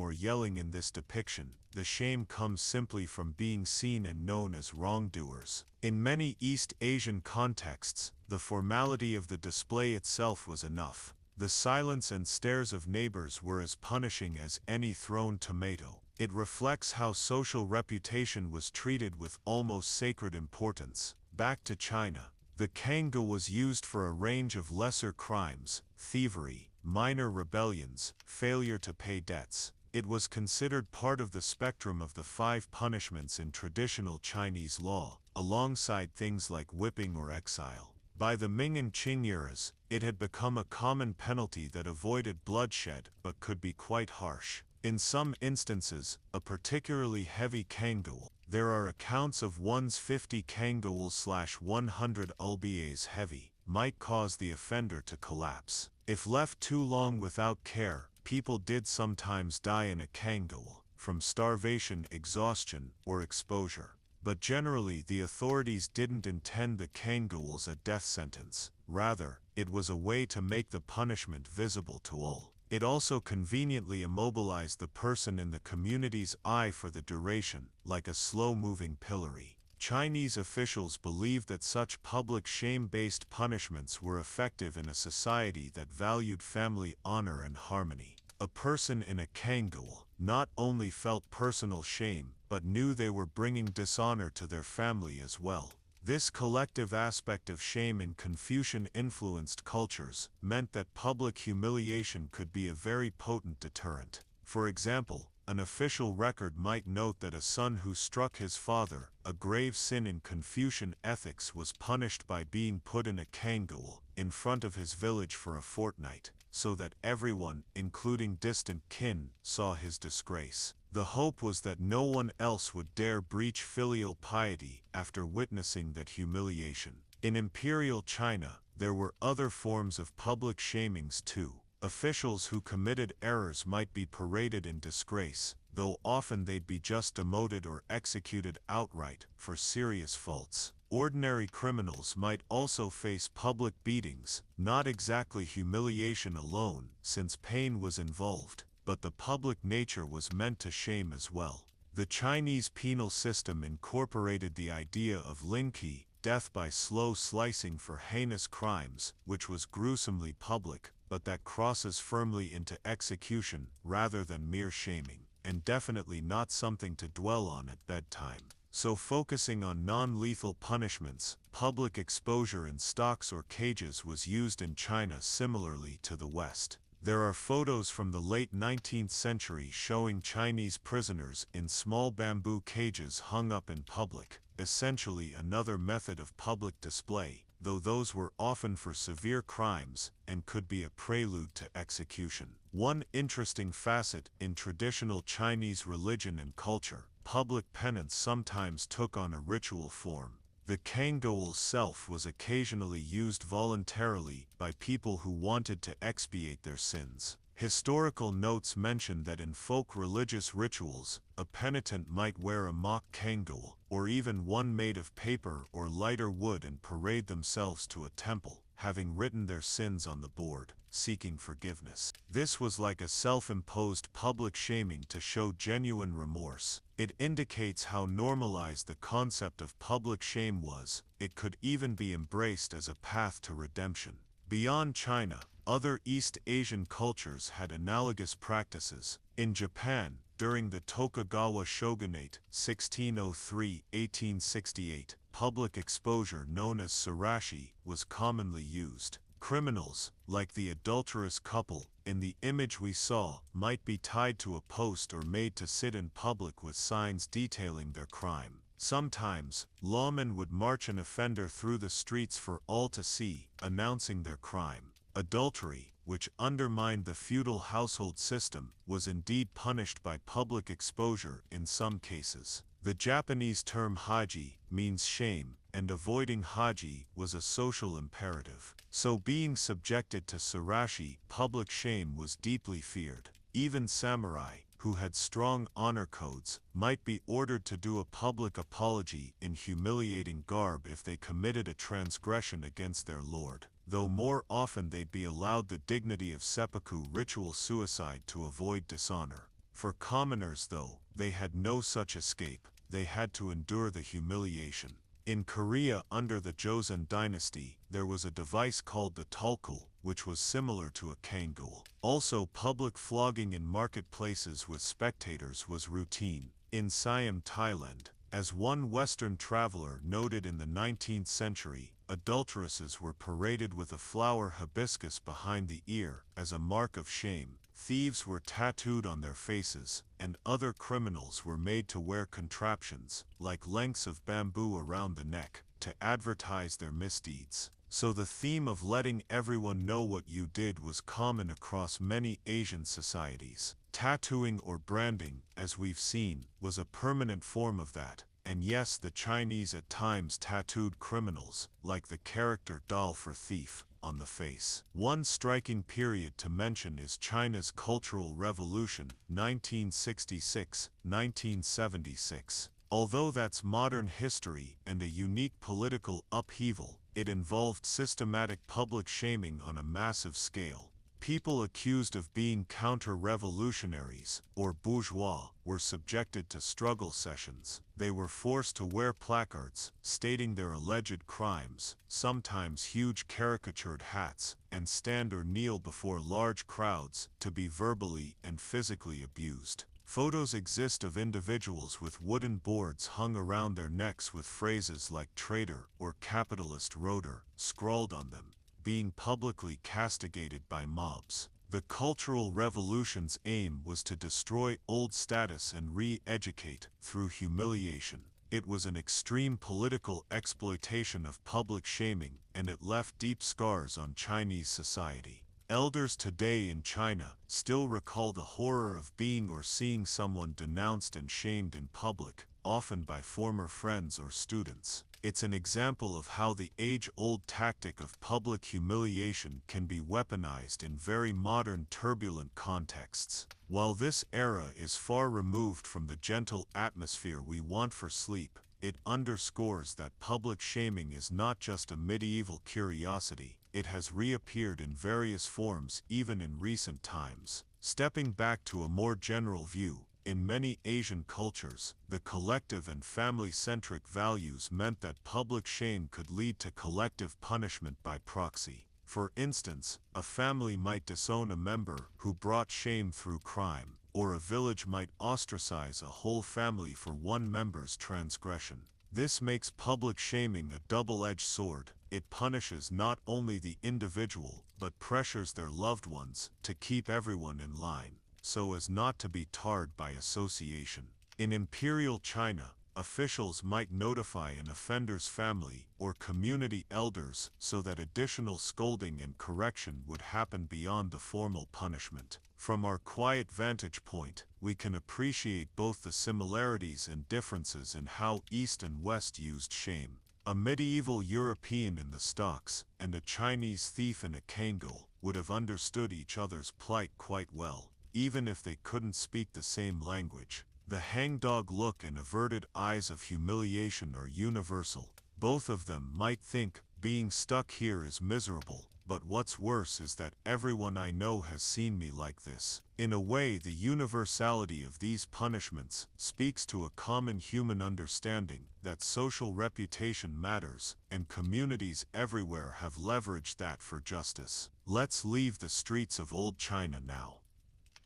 or yelling in this depiction. The shame comes simply from being seen and known as wrongdoers. In many East Asian contexts, the formality of the display itself was enough. The silence and stares of neighbors were as punishing as any thrown tomato. It reflects how social reputation was treated with almost sacred importance. Back to China. The kanga was used for a range of lesser crimes: thievery, minor rebellions, failure to pay debts. It was considered part of the spectrum of the 5 punishments in traditional Chinese law, alongside things like whipping or exile. By the Ming and Qing eras, it had become a common penalty that avoided bloodshed but could be quite harsh. In some instances, a particularly heavy kangul. There are accounts of one's 50 kangul/100 lbas heavy, might cause the offender to collapse. If left too long without care, people did sometimes die in a kangul, from starvation, exhaustion, or exposure. But generally the authorities didn't intend the kangul as a death sentence. Rather, it was a way to make the punishment visible to all. It also conveniently immobilized the person in the community's eye for the duration, like a slow-moving pillory. Chinese officials believed that such public shame-based punishments were effective in a society that valued family honor and harmony. A person in a kangul not only felt personal shame, but knew they were bringing dishonor to their family as well. This collective aspect of shame in Confucian-influenced cultures meant that public humiliation could be a very potent deterrent. For example, an official record might note that a son who struck his father, a grave sin in Confucian ethics, was punished by being put in a kangul in front of his village for a fortnight, so that everyone, including distant kin, saw his disgrace. The hope was that no one else would dare breach filial piety after witnessing that humiliation. In Imperial China, there were other forms of public shamings too. Officials who committed errors might be paraded in disgrace, though often they'd be just demoted or executed outright for serious faults. Ordinary criminals might also face public beatings, not exactly humiliation alone, since pain was involved, but the public nature was meant to shame as well. The Chinese penal system incorporated the idea of linqi, death by slow slicing for heinous crimes, which was gruesomely public, but that crosses firmly into execution rather than mere shaming, and definitely not something to dwell on at bedtime. So focusing on non-lethal punishments, public exposure in stocks or cages was used in China similarly to the West. There are photos from the late 19th century showing Chinese prisoners in small bamboo cages hung up in public, essentially another method of public display, though those were often for severe crimes and could be a prelude to execution. One interesting facet in traditional Chinese religion and culture, public penance sometimes took on a ritual form. The kangul itself was occasionally used voluntarily by people who wanted to expiate their sins. Historical notes mention that in folk religious rituals, a penitent might wear a mock kangul, or even one made of paper or lighter wood, and parade themselves to a temple, having written their sins on the board, seeking forgiveness. This was like a self-imposed public shaming to show genuine remorse. It indicates how normalized the concept of public shame was. It could even be embraced as a path to redemption. Beyond China, Other East Asian cultures had analogous practices. In Japan, during the Tokugawa shogunate, 1603–1868, public exposure known as surashi was commonly used. Criminals, like the adulterous couple in the image we saw, might be tied to a post or made to sit in public with signs detailing their crime. Sometimes, lawmen would march an offender through the streets for all to see, announcing their crime. Adultery, which undermined the feudal household system, was indeed punished by public exposure in some cases. The Japanese term haji means shame, and avoiding haji was a social imperative. So being subjected to surashi, public shame, was deeply feared. Even samurai, who had strong honor codes, might be ordered to do a public apology in humiliating garb if they committed a transgression against their lord, though more often they'd be allowed the dignity of seppuku, ritual suicide, to avoid dishonor. For commoners, though, they had no such escape. They had to endure the humiliation. In Korea under the Joseon dynasty, there was a device called the tulkul, which was similar to a kangul. Also, public flogging in marketplaces with spectators was routine. In Siam, Thailand, as one Western traveler noted in the 19th century, adulteresses were paraded with a flower hibiscus behind the ear as a mark of shame. Thieves were tattooed on their faces, and other criminals were made to wear contraptions, like lengths of bamboo around the neck, to advertise their misdeeds. So the theme of letting everyone know what you did was common across many Asian societies. Tattooing or branding, as we've seen, was a permanent form of that. And yes, the Chinese at times tattooed criminals, like the character doll for thief, on the face. One striking period to mention is China's Cultural Revolution, 1966–1976. Although that's modern history and a unique political upheaval, it involved systematic public shaming on a massive scale. People accused of being counter-revolutionaries, or bourgeois, were subjected to struggle sessions. They were forced to wear placards, stating their alleged crimes, sometimes huge caricatured hats, and stand or kneel before large crowds, to be verbally and physically abused. Photos exist of individuals with wooden boards hung around their necks with phrases like traitor or capitalist rotor scrawled on them, being publicly castigated by mobs. The Cultural Revolution's aim was to destroy old status and re-educate through humiliation. It was an extreme political exploitation of public shaming, and it left deep scars on Chinese society. Elders today in China still recall the horror of being or seeing someone denounced and shamed in public, often by former friends or students. It's an example of how the age-old tactic of public humiliation can be weaponized in very modern turbulent contexts. While this era is far removed from the gentle atmosphere we want for sleep, it underscores that public shaming is not just a medieval curiosity. It has reappeared in various forms even in recent times. Stepping back to a more general view, in many Asian cultures, the collective and family-centric values meant that public shame could lead to collective punishment by proxy. For instance, a family might disown a member who brought shame through crime, or a village might ostracize a whole family for one member's transgression. This makes public shaming a double-edged sword. It punishes not only the individual, but pressures their loved ones to keep everyone in line, so as not to be tarred by association. In Imperial China, officials might notify an offender's family or community elders so that additional scolding and correction would happen beyond the formal punishment. From our quiet vantage point, we can appreciate both the similarities and differences in how East and West used shame. A medieval European in the stocks and a Chinese thief in a kangul would have understood each other's plight quite well, even if they couldn't speak the same language. The hangdog look and averted eyes of humiliation are universal. Both of them might think, being stuck here is miserable, But what's worse is that everyone I know has seen me like this. In a way, the universality of these punishments speaks to a common human understanding that social reputation matters, and communities everywhere have leveraged that for justice. Let's leave the streets of old China now.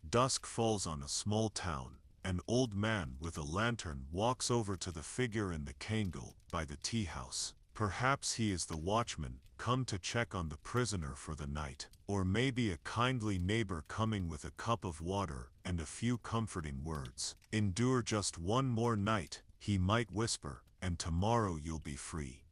Dusk falls on a small town. An old man with a lantern walks over to the figure in the cangle by the tea house. Perhaps he is the watchman, come to check on the prisoner for the night, or maybe a kindly neighbor coming with a cup of water and a few comforting words. Endure just one more night, he might whisper, and tomorrow you'll be free.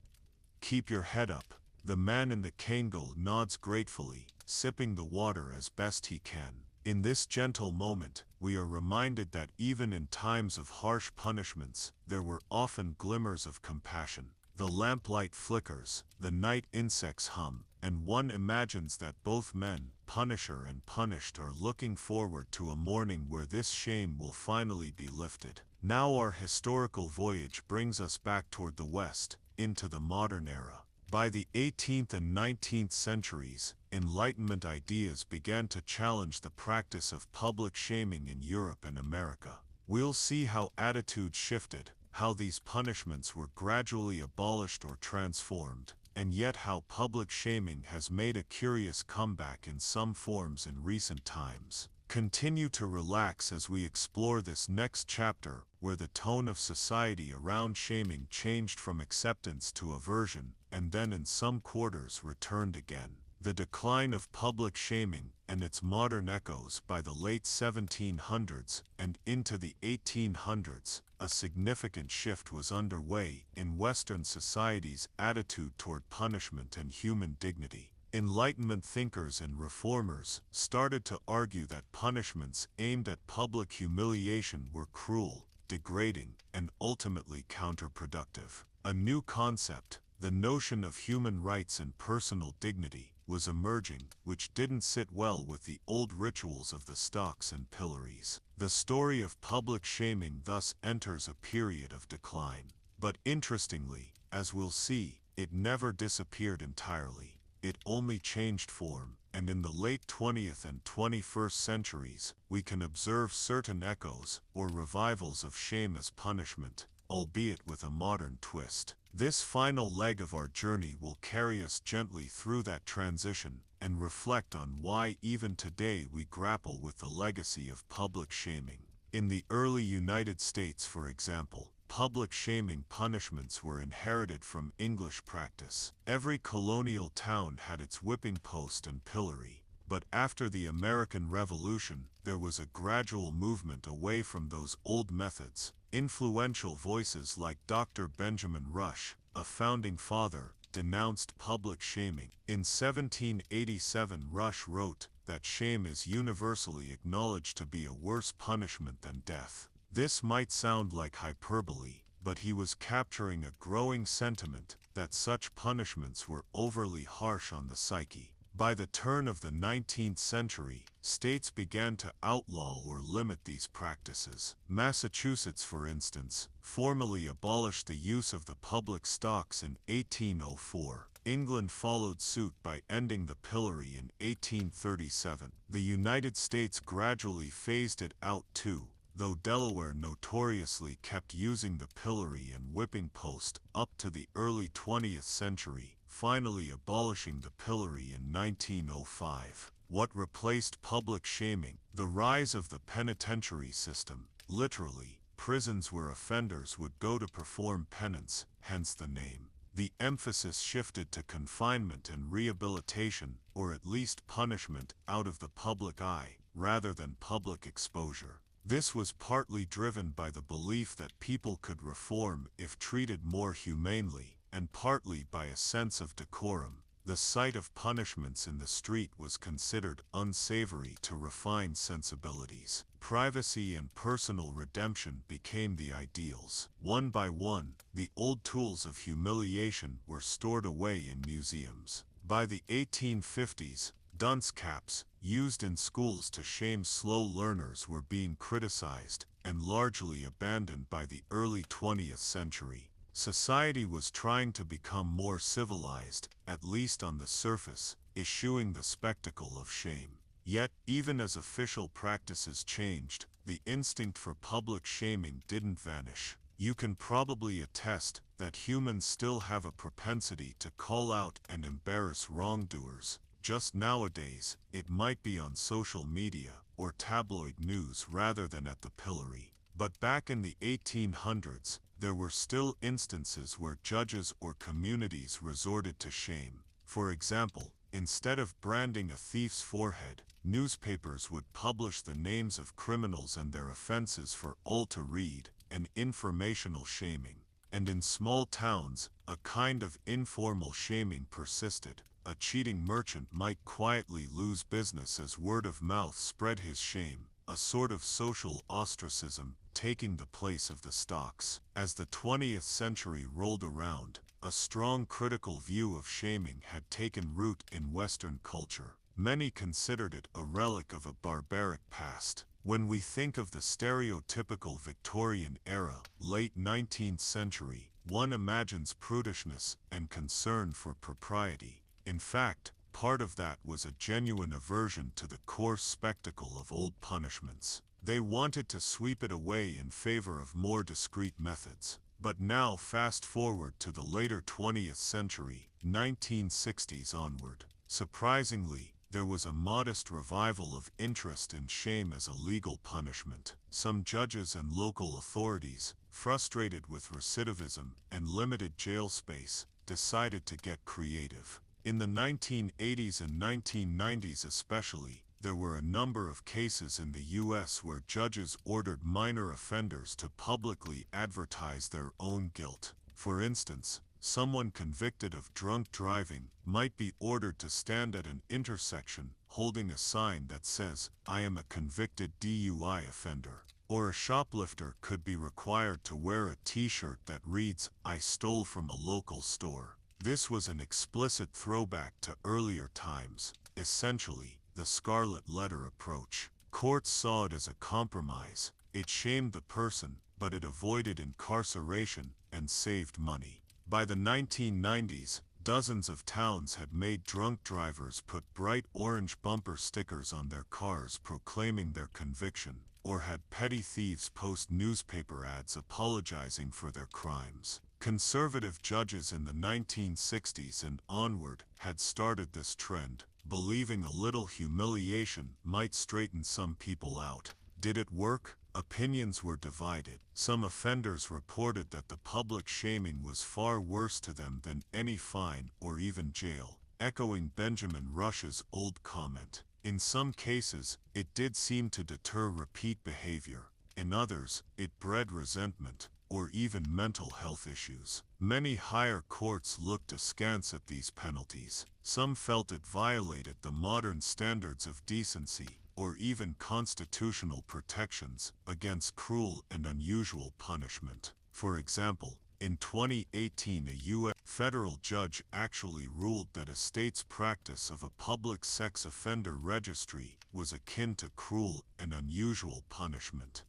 Keep your head up. The man in the cangle nods gratefully, sipping the water as best he can. In this gentle moment, we are reminded that even in times of harsh punishments, there were often glimmers of compassion. The lamplight flickers, the night insects hum, and one imagines that both men, punisher and punished, are looking forward to a morning where this shame will finally be lifted. Now our historical voyage brings us back toward the West, into the modern era. By the 18th and 19th centuries, Enlightenment ideas began to challenge the practice of public shaming in Europe and America. We'll see how attitudes shifted, how these punishments were gradually abolished or transformed, and yet how public shaming has made a curious comeback in some forms in recent times. Continue to relax as we explore this next chapter, where the tone of society around shaming changed from acceptance to aversion, and then in some quarters returned again. The decline of public shaming and its modern echoes. By the late 1700s and into the 1800s, a significant shift was underway in Western society's attitude toward punishment and human dignity. Enlightenment thinkers and reformers started to argue that punishments aimed at public humiliation were cruel, degrading, and ultimately counterproductive. A new concept, the notion of human rights and personal dignity, was emerging, which didn't sit well with the old rituals of the stocks and pillories. The story of public shaming thus enters a period of decline. But interestingly, as we'll see, it never disappeared entirely. It only changed form, and in the late 20th and 21st centuries, we can observe certain echoes or revivals of shame as punishment, albeit with a modern twist. This final leg of our journey will carry us gently through that transition and reflect on why even today we grapple with the legacy of public shaming. In the early United States, for example, public shaming punishments were inherited from English practice. Every colonial town had its whipping post and pillory. But after the American Revolution, there was a gradual movement away from those old methods. Influential voices like Dr. Benjamin Rush, a founding father, denounced public shaming. In 1787, Rush wrote that shame is universally acknowledged to be a worse punishment than death. This might sound like hyperbole, but he was capturing a growing sentiment that such punishments were overly harsh on the psyche. By the turn of the 19th century, states began to outlaw or limit these practices. Massachusetts, for instance, formally abolished the use of the public stocks in 1804. England followed suit by ending the pillory in 1837. The United States gradually phased it out too, though Delaware notoriously kept using the pillory and whipping post up to the early 20th century, finally abolishing the pillory in 1905. What replaced public shaming? The rise of the penitentiary system. Literally, prisons where offenders would go to perform penance, hence the name. The emphasis shifted to confinement and rehabilitation, or at least punishment out of the public eye, rather than public exposure. This was partly driven by the belief that people could reform if treated more humanely, and partly by a sense of decorum. The sight of punishments in the street was considered unsavory to refined sensibilities. Privacy and personal redemption became the ideals. One by one, the old tools of humiliation were stored away in museums. By the 1850s, dunce caps, used in schools to shame slow learners, were being criticized and largely abandoned by the early 20th century. Society was trying to become more civilized, at least on the surface, eschewing the spectacle of shame. Yet, even as official practices changed, the instinct for public shaming didn't vanish. You can probably attest that humans still have a propensity to call out and embarrass wrongdoers. Just nowadays, it might be on social media or tabloid news rather than at the pillory. But back in the 1800s, there were still instances where judges or communities resorted to shame. For example, instead of branding a thief's forehead, newspapers would publish the names of criminals and their offenses for all to read, an informational shaming. And in small towns, a kind of informal shaming persisted. A cheating merchant might quietly lose business as word of mouth spread his shame, a sort of social ostracism taking the place of the stocks. As the 20th century rolled around, a strong critical view of shaming had taken root in Western culture. Many considered it a relic of a barbaric past. When we think of the stereotypical Victorian era, late 19th century, one imagines prudishness and concern for propriety. In fact, part of that was a genuine aversion to the coarse spectacle of old punishments. They wanted to sweep it away in favor of more discreet methods. But now fast forward to the later 20th century, 1960s onward. Surprisingly, there was a modest revival of interest in shame as a legal punishment. Some judges and local authorities, frustrated with recidivism and limited jail space, decided to get creative. In the 1980s and 1990s especially, there were a number of cases in the U.S. where judges ordered minor offenders to publicly advertise their own guilt. For instance, someone convicted of drunk driving might be ordered to stand at an intersection holding a sign that says, "I am a convicted DUI offender." Or a shoplifter could be required to wear a t-shirt that reads, "I stole from a local store." This was an explicit throwback to earlier times, essentially, the scarlet letter approach. Courts saw it as a compromise. It shamed the person, but it avoided incarceration and saved money. By the 1990s, dozens of towns had made drunk drivers put bright orange bumper stickers on their cars proclaiming their conviction, or had petty thieves post newspaper ads apologizing for their crimes. Conservative judges in the 1960s and onward had started this trend, believing a little humiliation might straighten some people out. Did it work? Opinions were divided. Some offenders reported that the public shaming was far worse to them than any fine or even jail, echoing Benjamin Rush's old comment. In some cases, it did seem to deter repeat behavior. In others, it bred resentment, or even mental health issues. Many higher courts looked askance at these penalties. Some felt it violated the modern standards of decency, or even constitutional protections against cruel and unusual punishment. For example, in 2018, a U.S. federal judge actually ruled that a state's practice of a public sex offender registry was akin to cruel and unusual punishment.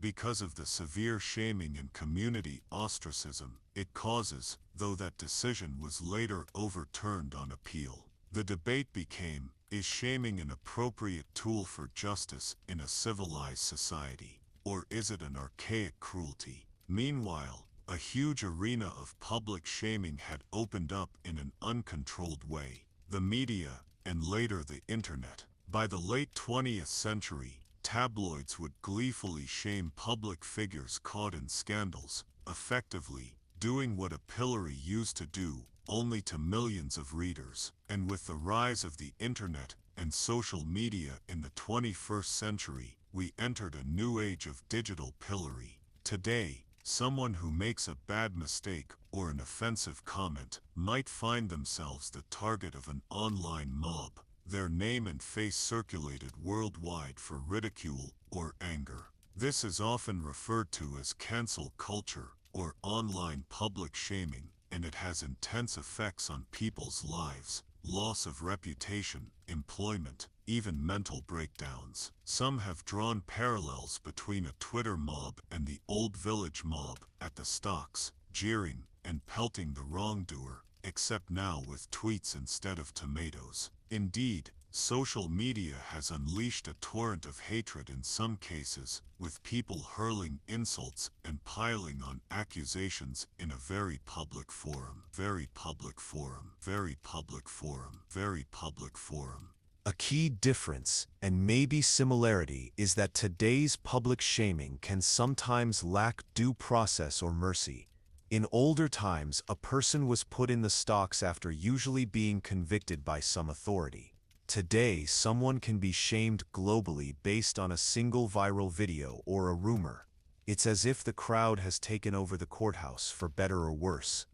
Because of the severe shaming and community ostracism it causes, though that decision was later overturned on appeal. The debate became, is shaming an appropriate tool for justice in a civilized society, or is it an archaic cruelty? Meanwhile, a huge arena of public shaming had opened up in an uncontrolled way. The media, and later the internet. By the late 20th century, tabloids would gleefully shame public figures caught in scandals, effectively doing what a pillory used to do, only to millions of readers. And with the rise of the internet and social media in the 21st century, we entered a new age of digital pillory. Today, someone who makes a bad mistake or an offensive comment might find themselves the target of an online mob. Their name and face circulated worldwide for ridicule or anger. This is often referred to as cancel culture or online public shaming, and it has intense effects on people's lives: loss of reputation, employment, even mental breakdowns. Some have drawn parallels between a Twitter mob and the old village mob at the stocks, jeering and pelting the wrongdoer, except now with tweets instead of tomatoes. Indeed, social media has unleashed a torrent of hatred in some cases, with people hurling insults and piling on accusations in a very public forum. Very public forum. Very public forum. Very public forum. A key difference, and maybe similarity, is that today's public shaming can sometimes lack due process or mercy. In older times, a person was put in the stocks after usually being convicted by some authority. Today, someone can be shamed globally based on a single viral video or a rumor. It's as if the crowd has taken over the courthouse, for better or worse.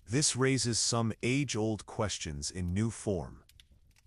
This raises some age-old questions in new form.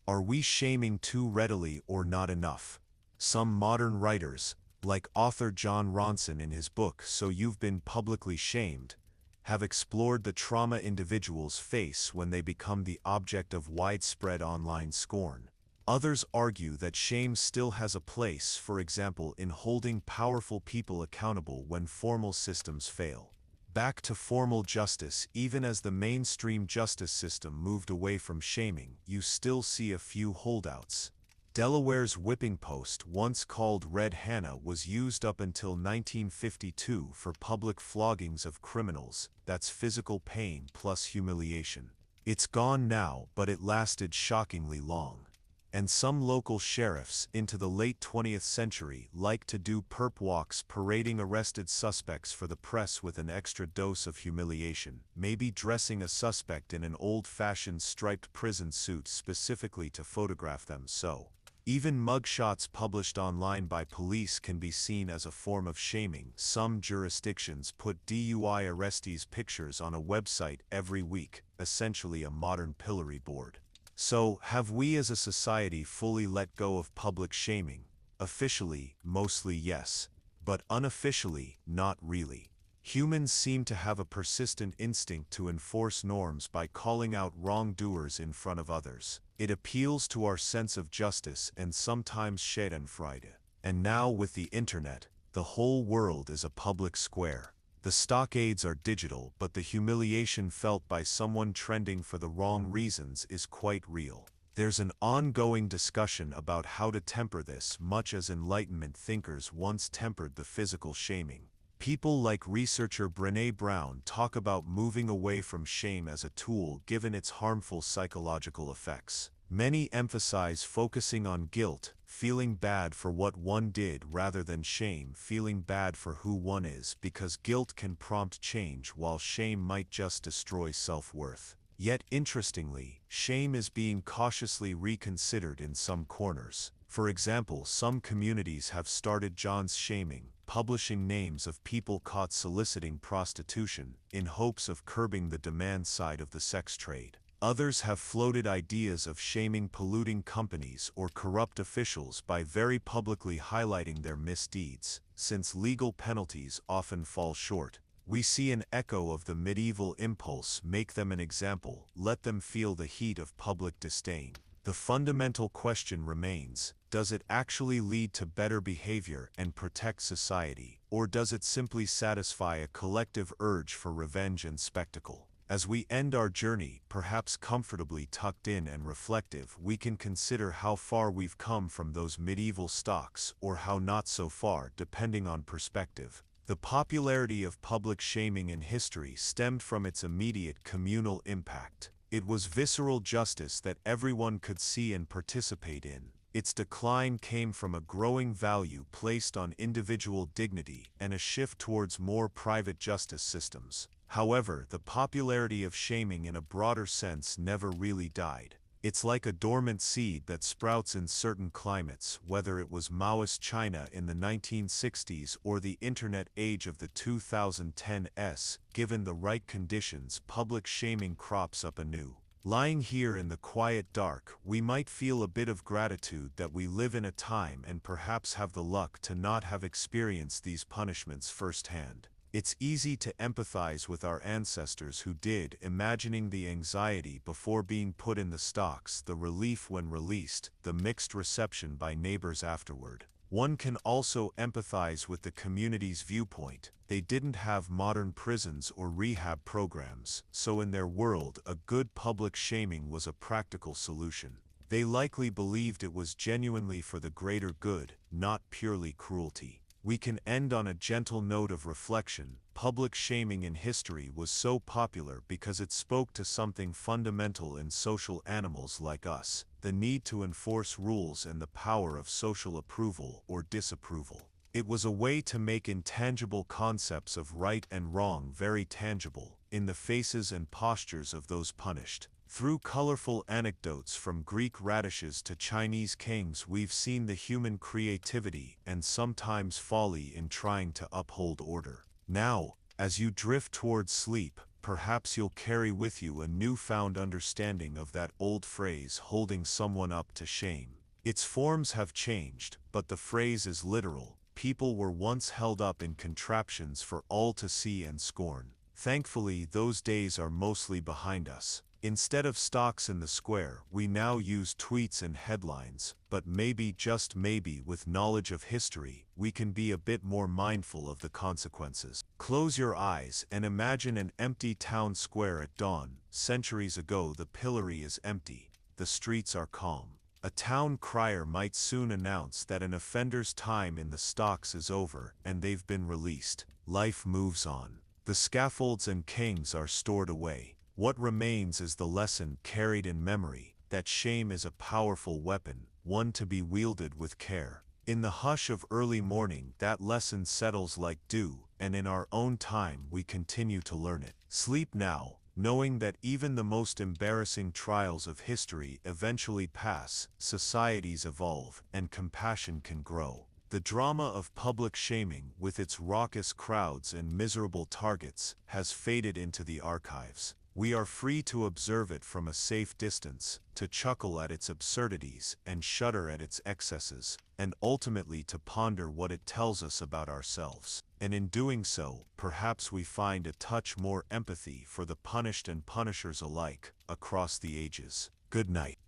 Are we shaming too readily or not enough? Some modern writers, like author John Ronson in his book So You've Been Publicly Shamed, have explored the trauma individuals face when they become the object of widespread online scorn. Others argue that shame still has a place, for example, in holding powerful people accountable when formal systems fail. Back to formal justice. Even as the mainstream justice system moved away from shaming, you still see a few holdouts. Delaware's whipping post, once called Red Hannah, was used up until 1952 for public floggings of criminals. That's physical pain plus humiliation. It's gone now, but it lasted shockingly long. And some local sheriffs, into the late 20th century, liked to do perp walks parading arrested suspects for the press with an extra dose of humiliation, maybe dressing a suspect in an old-fashioned striped prison suit specifically to photograph them. So, even mugshots published online by police can be seen as a form of shaming. Some jurisdictions put DUI arrestees' pictures on a website every week, essentially a modern pillory board. So, have we as a society fully let go of public shaming? Officially, mostly yes. But unofficially, not really. Humans seem to have a persistent instinct to enforce norms by calling out wrongdoers in front of others. It appeals to our sense of justice and sometimes Schadenfreude. And now with the internet, the whole world is a public square. The stockades are digital, but the humiliation felt by someone trending for the wrong reasons is quite real. There's an ongoing discussion about how to temper this, much as Enlightenment thinkers once tempered the physical shaming. People like researcher Brené Brown talk about moving away from shame as a tool given its harmful psychological effects. Many emphasize focusing on guilt, feeling bad for what one did, rather than shame, feeling bad for who one is, because guilt can prompt change while shame might just destroy self-worth. Yet interestingly, shame is being cautiously reconsidered in some corners. For example, some communities have started John's shaming, publishing names of people caught soliciting prostitution, in hopes of curbing the demand side of the sex trade. Others have floated ideas of shaming polluting companies or corrupt officials by very publicly highlighting their misdeeds. Since legal penalties often fall short, we see an echo of the medieval impulse: make them an example, let them feel the heat of public disdain. The fundamental question remains: does it actually lead to better behavior and protect society, or does it simply satisfy a collective urge for revenge and spectacle? As we end our journey, perhaps comfortably tucked in and reflective, we can consider how far we've come from those medieval stocks, or how not so far, depending on perspective. The popularity of public shaming in history stemmed from its immediate communal impact. It was visceral justice that everyone could see and participate in. Its decline came from a growing value placed on individual dignity and a shift towards more private justice systems. However, the popularity of shaming in a broader sense never really died. It's like a dormant seed that sprouts in certain climates, whether it was Maoist China in the 1960s or the internet age of the 2010s. Given the right conditions, public shaming crops up anew. Lying here in the quiet dark, we might feel a bit of gratitude that we live in a time and perhaps have the luck to not have experienced these punishments firsthand. It's easy to empathize with our ancestors who did, imagining the anxiety before being put in the stocks, the relief when released, the mixed reception by neighbors afterward. One can also empathize with the community's viewpoint. They didn't have modern prisons or rehab programs, so in their world, a good public shaming was a practical solution. They likely believed it was genuinely for the greater good, not purely cruelty. We can end on a gentle note of reflection. Public shaming in history was so popular because it spoke to something fundamental in social animals like us: the need to enforce rules and the power of social approval or disapproval. It was a way to make intangible concepts of right and wrong very tangible, in the faces and postures of those punished. Through colorful anecdotes from Greek radishes to Chinese kings, we've seen the human creativity and sometimes folly in trying to uphold order. Now, as you drift towards sleep, perhaps you'll carry with you a newfound understanding of that old phrase, holding someone up to shame. Its forms have changed, but the phrase is literal. People were once held up in contraptions for all to see and scorn. Thankfully, those days are mostly behind us. Instead of stocks in the square, we now use tweets and headlines, but maybe, just maybe, with knowledge of history, we can be a bit more mindful of the consequences. Close your eyes and imagine an empty town square at dawn. Centuries ago, the pillory is empty. The streets are calm. A town crier might soon announce that an offender's time in the stocks is over and they've been released. Life moves on. The scaffolds and kings are stored away. What remains is the lesson carried in memory, that shame is a powerful weapon, one to be wielded with care. In the hush of early morning, that lesson settles like dew, and in our own time we continue to learn it. Sleep now, knowing that even the most embarrassing trials of history eventually pass, societies evolve, and compassion can grow. The drama of public shaming, with its raucous crowds and miserable targets, has faded into the archives. We are free to observe it from a safe distance, to chuckle at its absurdities and shudder at its excesses, and ultimately to ponder what it tells us about ourselves. And in doing so, perhaps we find a touch more empathy for the punished and punishers alike, across the ages. Good night.